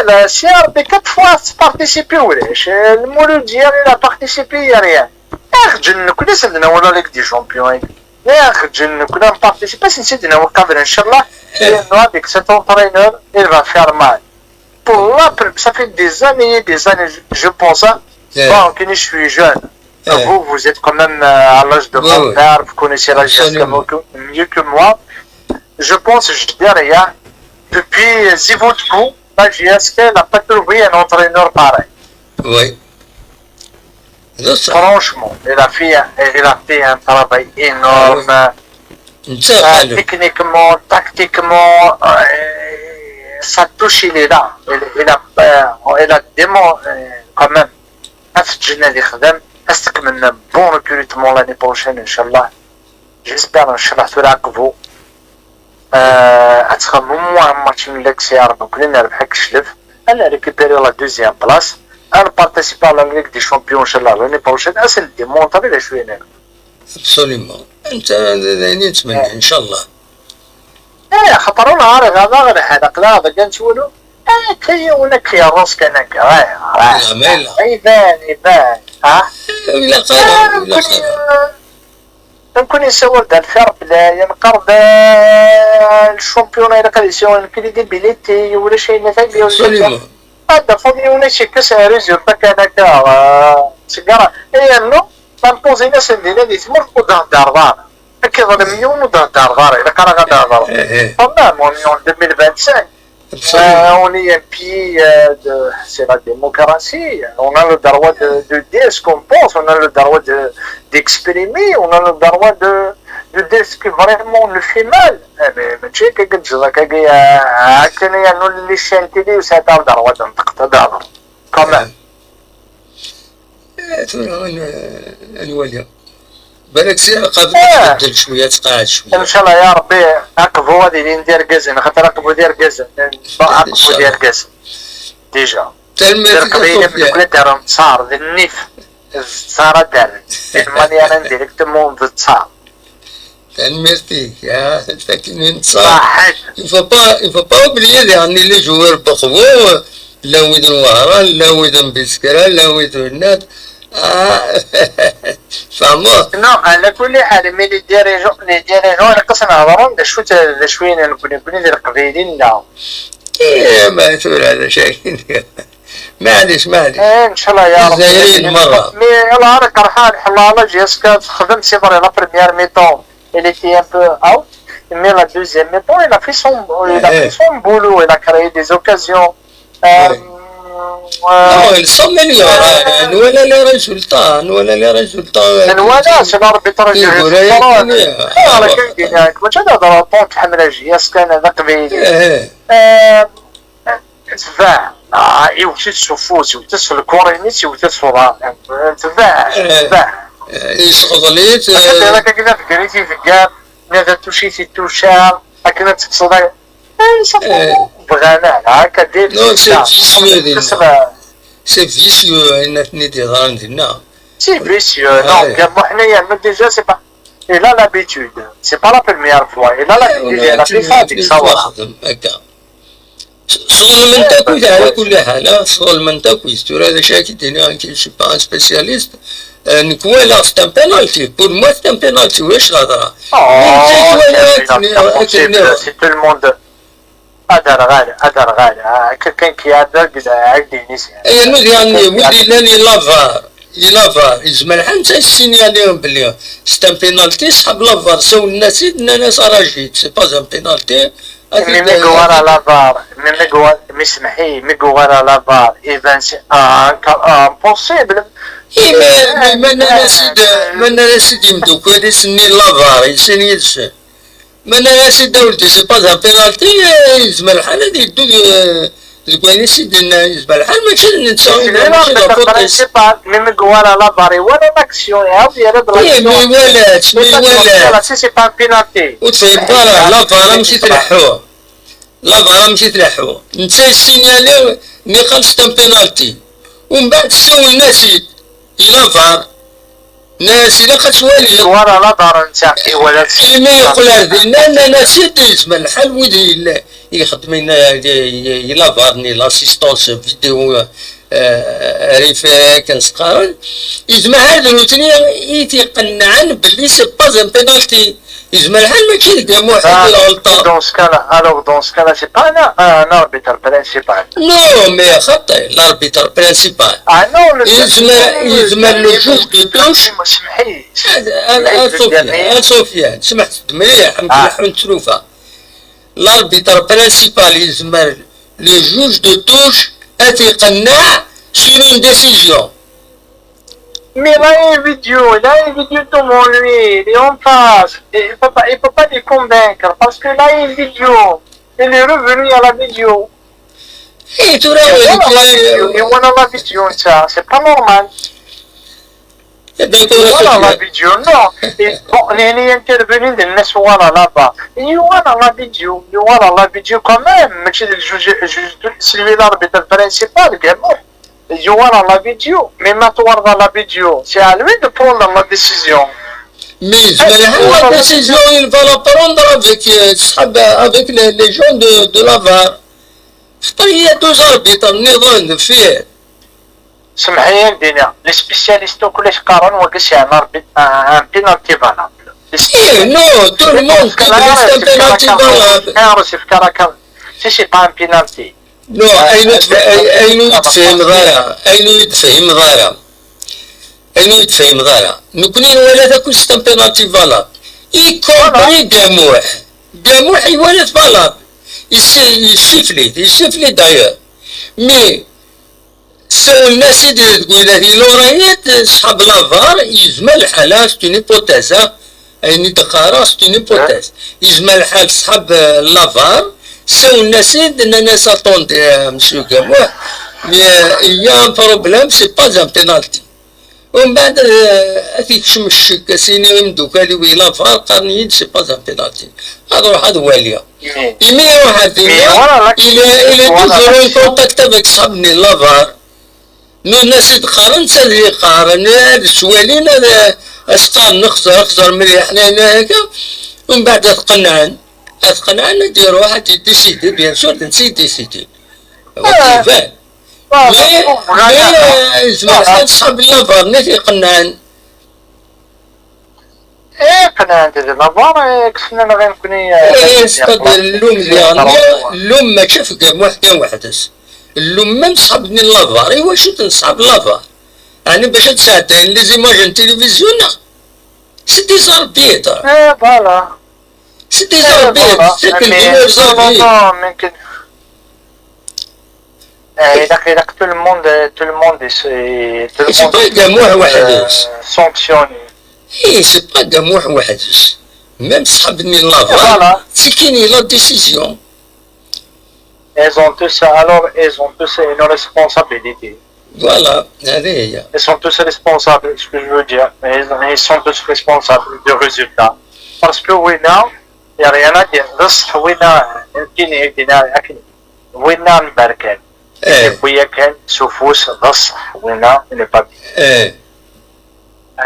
لا سي ربي 4 فوا بارتيسيبي ولاش المولود ديالي لا بارتيسيبي يا ريان اخجن كنا سندنا ولا ليك دي شامبيون اخجن كنا بارتيسيبي سنسيدنا وقابل ان شاء الله لانه هذيك سيت اونترينور il va faire mal pour là ça fait des années je pense bon que je suis jeune vous êtes quand même à l'âge de mon père vous connaissez la GSK mieux que moi je pense je dirais depuis Zivotko la GSK n'a pas trouvé un entraîneur pareil oui franchement il a fait un travail énorme techniquement tactiquement sa touche il est là il a démontré quand même أفتجنا اللي خدم أستكملنا بون ريكروتمون لاني بروشين إن شاء الله جيسبر إن شاء الله تراقبوا أتخمموا عن ماتش لك سيارة كلنا نربحك الشلف أنا ريكيبيري لا دوزيام بلاص أنا بارتيسيبا على ليغ دي شامبيون إن شاء الله لاني بروشين أسن ديمونطري لا شوية ناك ابسوليومون أنت يعني نتمنى إن شاء الله خطروا نهار هذا غير حدق لا هذا كان تقولوا كي ولا كي روس كان يبان ها إلا قال نكون يسوي دار الفرق بلا ينقرب الشامبيون إلى قديسيون كي يدير بيليتي ولا شيء نتاعي ولا هذا فاضي ولا شي كاس ريزولتا كان هكا سيجاره هي نو نبوزي ناس ندينا دي تمر ودار دار كيظن مليون ودار دار إلا كان غادار دار طبعا مليون 2025 on est un pays c'est la démocratie, on a le droit de dire ce qu'on pense, on a le droit d'exprimer, on a le droit de dire ce qui vraiment nous fait mal. Mais tu sais que quand je dis les chaînes télé, ça a le droit d'entendre quand même. بالك سي قبل تبدل شويه تقعد شويه ان شاء الله يا ربي عقبوا غادي ندير كازن خاطر عقبوا دير كازن عقبوا دير كازن ديجا دير قبيله بكل دارهم تصار ذي النيف صار دار الماني انا ديريكتومون في تصار تنمرتي يا ساكنين تصار il faut pas oublier يعني les joueurs بخوو لا ويدن وهران لا ويدن بسكرا لا ويدن نات فهمت؟ نو على كل حال مي لي ديريجون قصنا نهضروا دا شويه نكون ديال القبيلين لا ما تقول هذا شيء معليش ان شاء الله يا رب الجزائريين مرة مي يلا راك رحال حلاله جيسكا خدم سي فري لا بريمير ميطون il était un peu out mais la deuxième mi-temps il a fait son boulot il a créé des occasions non il s'améliore ولا لي ريزولتا ولا سي الاربيتراج ولكن كنت هذا طونك حمراء جياس كان هذا قبيل تفاع يوتس فوس يوتس الكورينيس يوتس فضاء تفاع يسقط هكذا كنا فكريتي في الكاب ماذا تشيتي توشا هكذا تقصد بغانا هكا دير نو سي فيسيو ان تنيتي ظهران ديالنا سي فيسيو نو كان حنايا ما ديجا سي با il a l'habitude c'est pas la première fois il a l'habitude il a fait ça ديك الصوالح هكا شغل من تاكويت على كل حال شغل من تاكويت هذا شاكي دينا كي شي با سبيسياليست نكوالا سي ان بينالتي بور موا سي ان بينالتي واش الهضره سي تو الموند ادر غالي كان كيهضر كاع دينيس اي يعني ولي لاني لافار يزعما الحال نتا سينياليهم بلي سي ان بينالتي صحاب لافار ساو الناس الناس راجيت سي با ان بينالتي ميغوارا لافار مسمحي ميغوارا لافار اذا امبوسيبل ما ناسيد يمدوك هادي سني لافار يسني يدس ما ناسيد ولدي سي با ان بينالتي يزعما الحال هادي يدو الكوانيسي ديالنا يزعما الحال ماشي نتساوي ماشي لابوطيس ميغوارا لافار ولا لاكسيون عاود يا رب مي سي با بينالتي وتفهم فوالا لافار مشي تلحو نتا سينيالي مي قال سي ان بينالتي ومن بعد سول ناسيد لافار ناس إلا خسوالي ورا لافار نتا ولا ما يقول هذا انا نسيت يسمى الحال ودي يخدم لنا يلافارني لاسيستونس فيديو ريفا كنسقارن يسمى هذا الوتني يتيقنعن باللي سي با ان بينالتي يسمى الحال ماشي كاع واحد الغلطه دون سكالا سي با ان اربيتر برينسيبال نو مي خطي الاربيتر برينسيبال نو يسمى لو جوج دو توش مسمحي سفيان سمحت مليح نفلحو نتلوفا الاربيتر برينسيبال يسمى لو جوج دو توش اتيقنع sur une décision. Mais là, il vidéo tout le monde, lui, il est en face. Il peut pas les convaincre parce que là, il vidéo. Il est revenu à la vidéo. Et tu l'as Et on a la vidéo, ça, c'est pas normal. Voilà la vidéo, non. Bon, il est intervenu de la soirée là-bas. Il voilà la vidéo quand même. Mais c'est lui l'arbitre principal, gamin. Il voilà la vidéo. Mais maintenant, dans la vidéo, c'est à lui de prendre la décision. Mais la décision, il va la prendre avec les gens de la VAR. Il y a deux arbitres, نظن فيه. سمحي دينا لي سبيسياليست كلش قارن وكاش ان بينالتي فالابل نو تو لو موند كان بينالتي فالابل يعرف كراكا سي با ان بينالتي نو اين يتفهم غارة نكونين ولا تاكل ستان بينالتي فالابل يكومبري جاموح يولد فالابل يسيفلي داير مي سو الناس اللي تقول هذه لورايات صحاب لافار يزمى الحالة سي اون ايبوتيز يعني تقارا سي اون ايبوتيز يزمى الحال صحاب لافار سو الناس اللي ناس اتوندي مسيو كاموح مي يا ان بروبليم سي با ان بينالتي ومن بعد هذيك شمش كاسيني مدوكا اللي وي لافار قارنيين سي با ان بينالتي هذا واحد واليا يمي واحد إلى دوزرون كونتاكت افيك صحابني لافار نو الناس يتقارن سالي يقارن هاد السوالين هذا اسقان نخسر مليح حنا هكا ومن بعد تقنعن دير واحد يديسيدي بيان سور نسيت ديسيدي كيفاه مي زعما صحاب لافار ناس يقنعن كان عندي لافار كنا غير نكوني استدير اللوم ديالنا اللوم ما شاف كاع وحدس اللوم ما نصحابني لافار ايوا شو تنصحاب لافار يعني باش تساعدين لي زيماج تلفزيون سي دي زاربيتر فوالا سي دي زاربيتر سي كل ممكن إذا tout le monde سي با كاع وحدس sanctionné. سي با كاع وحدس ميم صحابني لافار تسكيني لا ديسيزيون Ils ont tous une responsabilité. Voilà, هذه Ils sont tous responsables, ce que je veux dire. Ils sont tous responsables du résultat. Parce que Wina, il n'y a rien à dire. Wina Mbarken. Et puis Soufous, Wina, il n'est pas bien.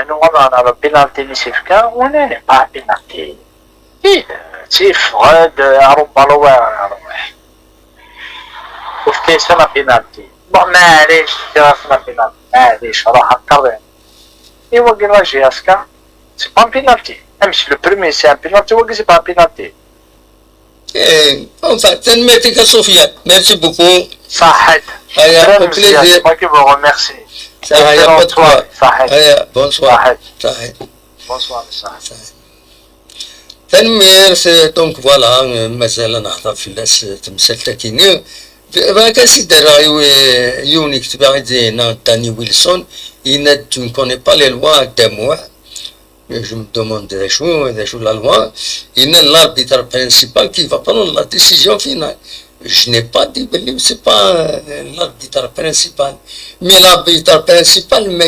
Nous, on a le pénalty Nissifka, on n'est pas pénalty. C'est Fred, Aroubaloua. وفي سنة بينالتي معليش سنة بينالتي معليش راح اضطر ايوا قلنا جياسكا سي با بينالتي امشي لو بريمي سي ان بينالتي وقال سي با بينالتي enfin تنميتك سفيان ميرسي بوكو صحيت هيا بليزير ما كي بو ريميرسي هيا بونسوار صحيت هيا بونسوار صحيت بونسوار صحيت تنمير دونك فوالا مازال نهضر في الناس تمثال تاكيني Vaca si Unique Danny Wilson, tu ne connais pas les lois de moi. Je me demande des choses la loi. Il y a l'arbitre principal qui va prendre la décision finale. Je n'ai pas dit que ce n'est pas l'arbitre principal. Mais l'arbitre principal, il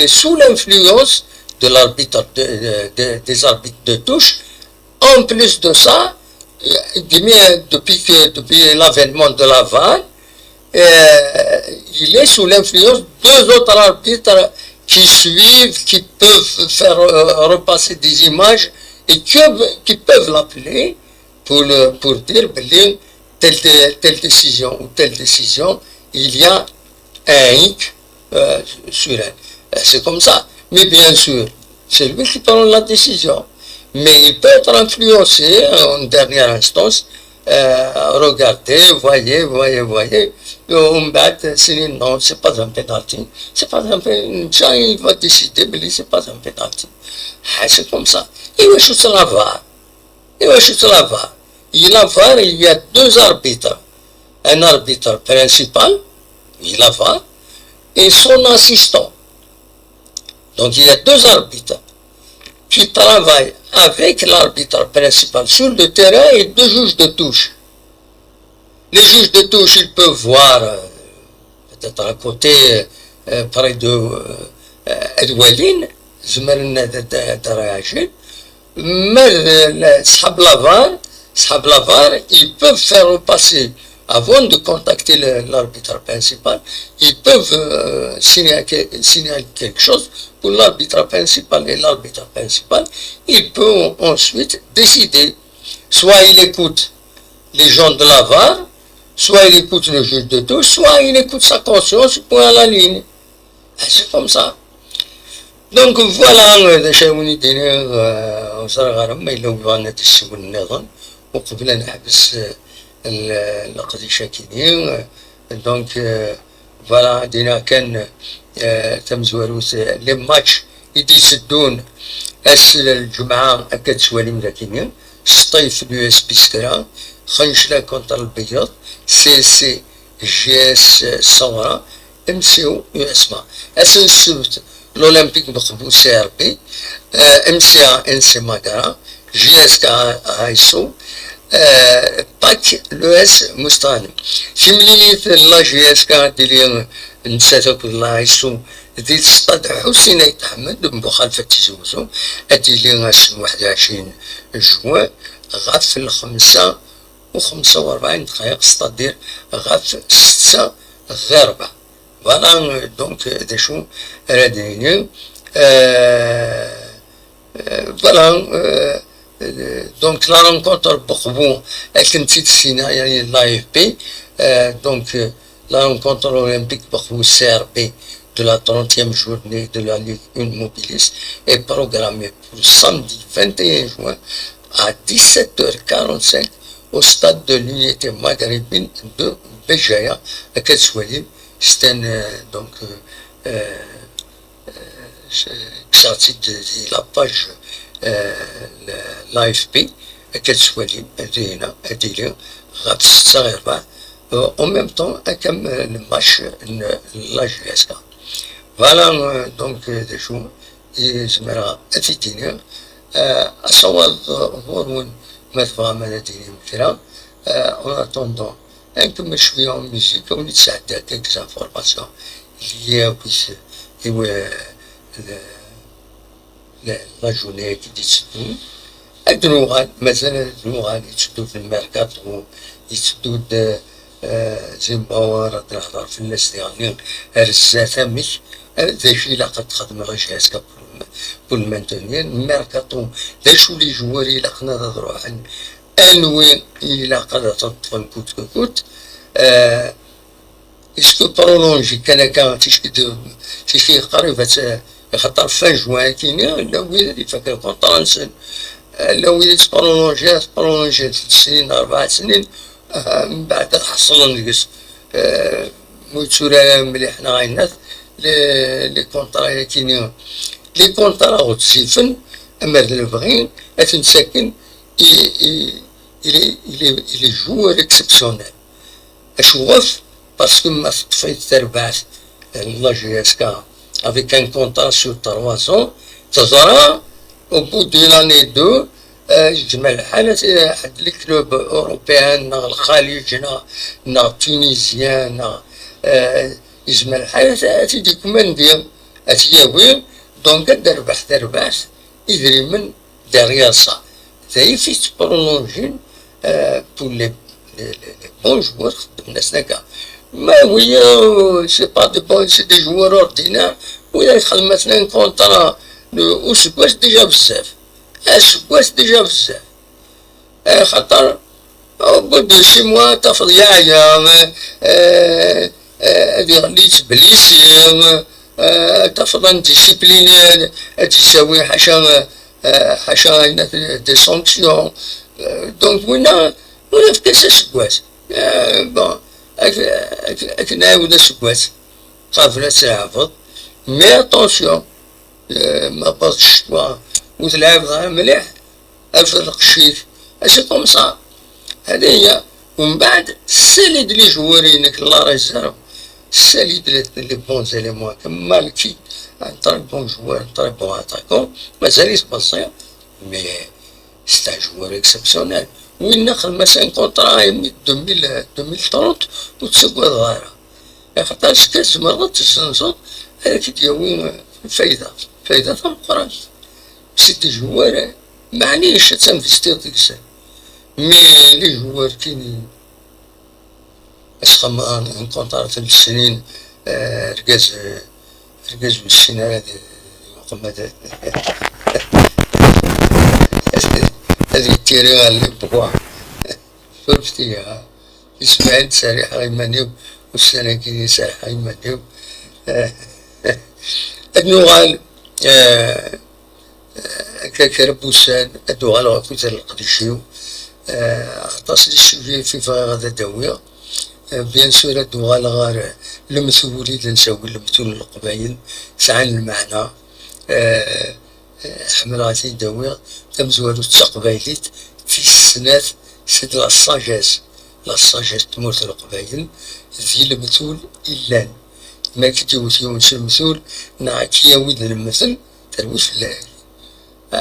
est sous l'influence de l'arbitre des arbitres de touche. En plus de ça, depuis l'avènement de la VAR, il est sous l'influence de deux autres arbitres qui suivent, qui peuvent faire repasser des images et qui peuvent l'appeler pour dire telle décision ou telle décision, il y a un hic sur elle. C'est comme ça. Mais bien sûr, c'est lui qui prend la décision. Mais il peut être influencé en dernière instance. Regardez, voyez. Non, c'est pas un pénalty. C'est pas un pénalty. Il va décider, mais c'est pas un pénalty. C'est comme ça. Il y a deux arbitres. Un arbitre principal, il a VAR, et son assistant. Donc il y a deux arbitres qui travaillent avec l'arbitre principal sur le terrain et deux juges de touche. Les juges de touche, ils peuvent voir peut-être à côté, près de Edoualine, mais Sahab Lavar, ils peuvent faire repasser, avant de contacter l'arbitre principal, ils peuvent signaler quelque chose pour l'arbitre principal. Et l'arbitre principal, il peut ensuite décider. Soit il écoute les gens de la VAR, soit il écoute le juge de touche, soit il écoute sa conscience pour à la ligne. C'est comme ça. Donc voilà, وقبل نحبس القضية كاينين دونك فوالا عندنا كان تمزوروس لي ماتش يدي يسدون الجمعة أكد سوالي مذاكينين سطيف اليو اس بي سكرا خنشلا كونتر البيض سي جي اس صورة امسيو يو اسما اسن السبت الأولمبيك بقبو سي ار بي امسيا انسي ماكارا جي اس كا هايسو باك لو اس مستانم في مليليت لا جي اس كا ديالي نساتك الله هايسو دي ستاد حسين يتحمد بمخالفة تزوزو اديلي 21 جوان غاف الخمسة و45 دقائق ستادير غاف 6 غربة فوالا دونك هذا شو راديني فوالا donc la rencontre بقبو كنت تسينا يعني لايف بي donc la rencontre olympique بقبو CRP de de la 30e journée de la Ligue 1 mobiliste est programmée pour samedi 21 juin à 17h45 au stade de l'unité maghrébine de Béjaïa à Ketsouali. C'est un sorti de la page l'AFP كتسوالي هنا هادي غادي تستغرب en même temps comme le match la GSK. Voilà donc des choses زعما أتيتيني أصوات هرمون ما تفهم هذا ديني مثلا en attendant نكمل شوية ميوزيك ونتساعد كيك انفورماسيون اللي هي لا جوني كي تسدون الدروغان مثلا الدروغان يتسدو في الميركاتو يتسدو زيمباور نهضر في الناس يعني رزات مش هذا الشيء لا قد تخدم غير جهازك بول مانتونير الميركاتو دا شو لي جواري لا قنا نهضرو عن انوي الى قد تطفن كوت اسكو برولونجي كان تيشكي قريب خاطر فان جوان كاين لا ويلي فاكر كونطرانسن لا ويلي برولونجي 3 سنين 4 سنين من بعد حصلنا نقص موتورا مليح نغاينات لي كونطرا كاينين لي كونطرا وتسيفن اما اللي بغين اتنساكن il est joueur exceptionnel. Achouaf, parce que ma fille Terbat, la GSK, avec un contrat sur 3 ans, ça sera, au bout d'une année 2, يجمع الحالة حد الكلوب أوروبيان نا الخليج نا تونيزيان نا يجمع الحالة أتيدي كمان ديال أتياويل دونك دربح يدري من درياسة ذاي في تبرولونجين pour les bons joueurs الناس هكا ما ويا سي با دي بون سي دي جوار اوردينار ويا يخدم مثلا كونطرا وسكواش ديجا بزاف اسكواش ديجا بزاف خاطر او بو دو 6 موا تفض يايا هادي اللي تبليسي تفض انديسيبليني تساوي حاشا دي سانكسيون دونك وين في كاس سكواش بون هاك نعاود سكواش قافله تحفظ مي اتونسيون ما باش الشتوى وتلعب مليح الفرق الشيك سي كوم سا هذه هي ومن بعد الساليد لي جوارينك الله يسهرو الساليد لي بون زيليمون كما مالكي تري بون جوار تري بون اتاكون مازال يتبصير مي سي ان جوار اكسبسيونيل وين ناخذ مثلا كونطرا 2030 وتسوى ظاهرة خاطر كاس مرات تسنصر هذاك ديال فايدة تاع القراش سي دي جوار معليش تنفيستير ديك الساعة مي لي جوار كاينين اسخم ان كونطرا 3 سنين ركاز بالسنة هذه مقمدات هذه التيريغا اللي بوا شفتيها اسماعيل سارح غيمانيو والسنة كيني سارح غيمانيو النوغال كربوسان النوغال غفوتان القديشيو اختص السوجي في غادا داوية بيان سور النوغال غار المثولي لنساوي المثول القبايل سعان المعنى حمراتي داوية تمزوالو تقبايليت في السنات سيد لاصاجاز تموت القبايل ذي المثول إلان ما كتوت يونس المثول نعكيا ويد المثل ترويش في الليالي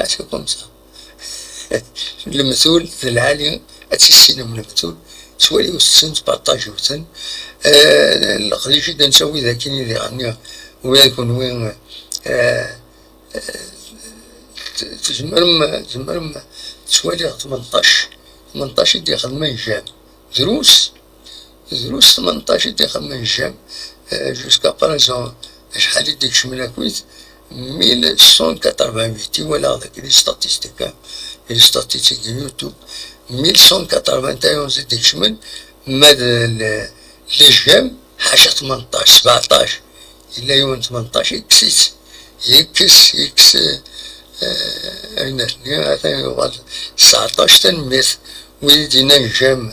سي كوم سا المثول في العالي أتسينا من المثول سوالي وستين تبارطاجي وتن القديشي دا نسوي ذا كيني ذي عنيا وين يكون وين تزمرم سوالي 18 دي خدمة جام دروس 18 دي خدمة جام جوسكا باريزون شحال يديك شمنا كويت 1188 ولا هذاك لي ستاتيستيك يوتيوب 1181 يديك شمن ماد لي جام حاشا 18 17 إلا يوم 18 يكس أين هذا 19 تنميت ويدينا نجام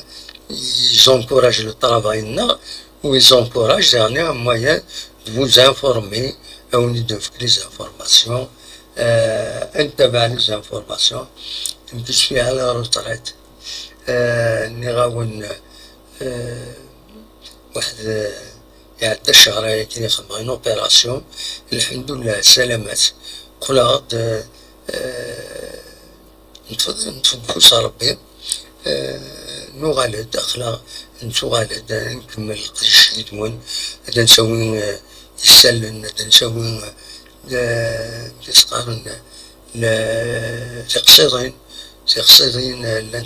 يزونكوراج لو طرافاينا ويزونكوراج يعني un moyen de vous informer أو ندوفك لي زانفورماسيون نتبع لي زانفورماسيون نمشي فيها على روتريت نغاون واحد يعدى الشهر كي يخدم اون اوبيراسيون الحمد لله سلامات قلعد نتفكوس ربي نغالد أخلا نتغالد نكمل قداش يدون هذا نسوي يسلن هذا نسوي تسقارن تقصيرين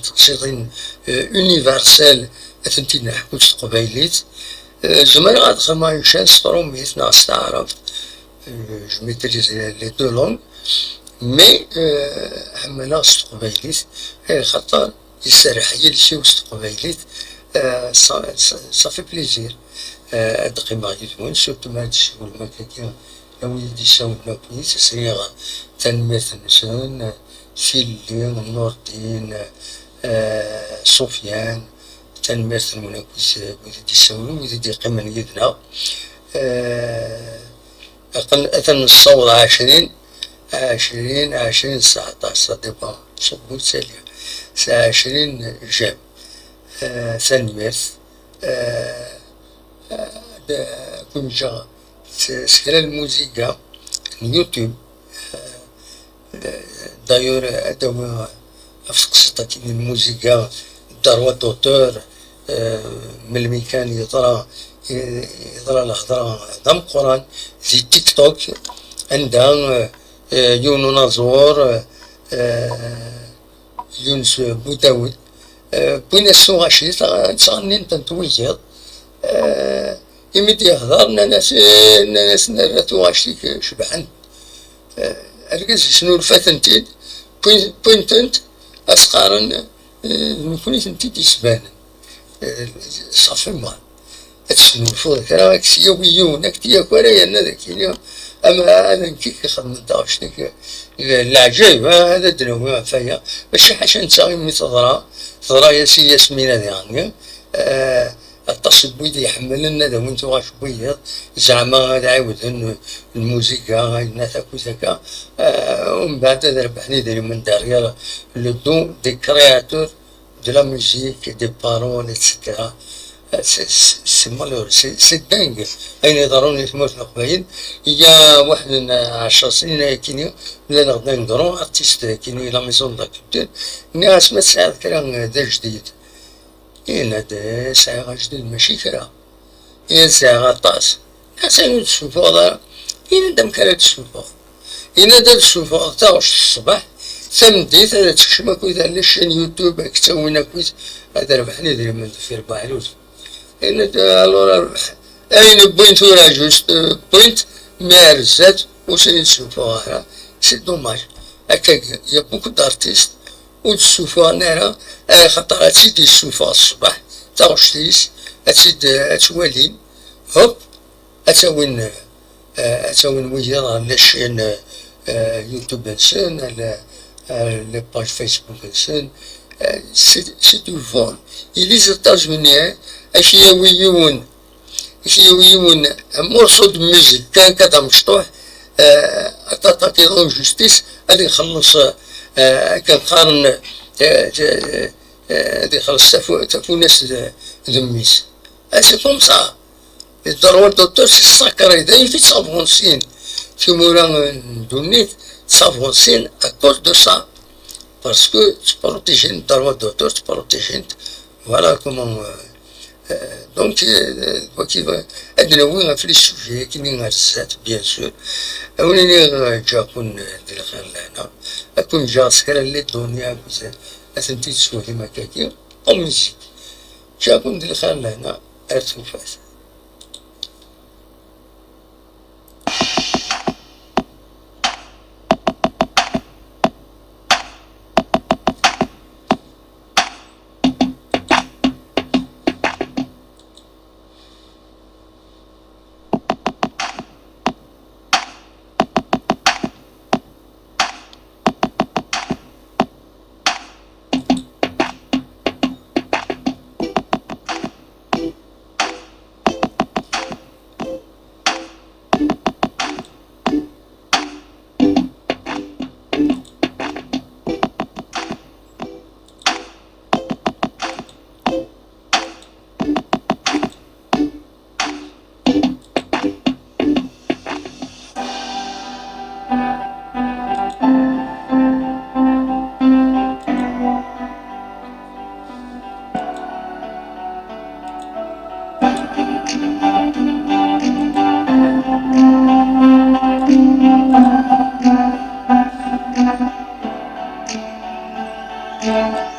تقصيرين يونيفرسال أثنتين حكوش قبيليت زمان غاد خما يشان سطروميت ناس تعرف je maîtrise les deux langues mais حملنا وسط قبيليت خاطر يسرح يلشي وسط قبيليت صافي بليزير أدقي ما يدون سورتو ما هادشي والمكاكين لو يدي ساونا كويس سريغا تنمية النسان فيلين نور الدين سفيان تنمية المناكوس ويدي ساونا ويدي قيمة يدنا أثن الصوت 20 19 صديقا صبو تالية 20 جام ثانية كنجا سكرا الموسيقى يوتيوب دايور أدوى أفسقسطة كين الموسيقى داروا دوتور من المكان يطرى الهضرة دام قران زي تيك توك عندها يونو نازور يونس بوداود بوين السوغ عشرين تغنين تنتويجيض يمد يهضر ناس نراتو عشريك شبعان أركز شنو الفاتنتيد بوينتنت أسقارن نكوني تنتيد يسبان صافي ما شنو الفوضى كرا كسيا ويون كتيا كورايا هذاك اليوم أما أنا كيك خدمت داوشتك العجيب هذا دنوي فيا ماشي حاجة نساوي مي تضرا يا سي ياسمين هذه يعني اتصل بويدي يحمل لنا هذا وانتو غاش بويض زعما هذا عاود الموسيقى هاي تاكو تاكا ومن بعد هذا ربحني داري من داريال لو دون دي كرياتور دو لا ميوزيك دي بارول اتسيتيرا سي مالور سي دانغ اين يضروني تموت القبايل يا واحد 10 سنين كينيو ولا نقدر ندرو ارتيست كينيو لا ميزون دا كولتور ناس ما تساعد كلام دا جديد هذا ساعة جديد ماشي كرا ساعة طاس حسن تشوفو هذا دم كرا تشوفو دا تشوفو تاوش الصباح ثمديت هذا تكشما كويس على الشين يوتيوب كتسوينا كويس هذا ربحني دري من في 4 لوز الورا ربح أين بوينت ولا جوست بوينت مارسات وسين تشوفوها سي دوماج هكاك يا بوكو دارتيست وتشوفوها نارا خاطر تسيدي تشوفوها الصباح تاوشتيس تسيد توالين هوب أتاوين ويجر على الشين يوتيوب نسان على باج فيسبوك نسان سي دو فون إلي زيتازوني اش يويون مورسو دو ميوزيك كان كذا مشطوح أتاتاكي دون جوستيس هادي يخلص كنقارن هادي يخلص تافو ناس ذميس سي كوم سا الضرورة دوتور سي ساكري دايما في تصافونسين في مورا دونيت تصافونسين أكوز دو سا باسكو تبروتيجين الضرورة دوتور تبروتيجين فوالا كومون دونك كيف عندنا وين في السوجي كي نغرسات بيان سور وليني جاكون ديال الخير لهنا اكون جا سكر اللي الدنيا اثنتي تسوي مكاكي ومزيك جاكون ديال الخير لهنا ارتو فاس Thank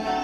you.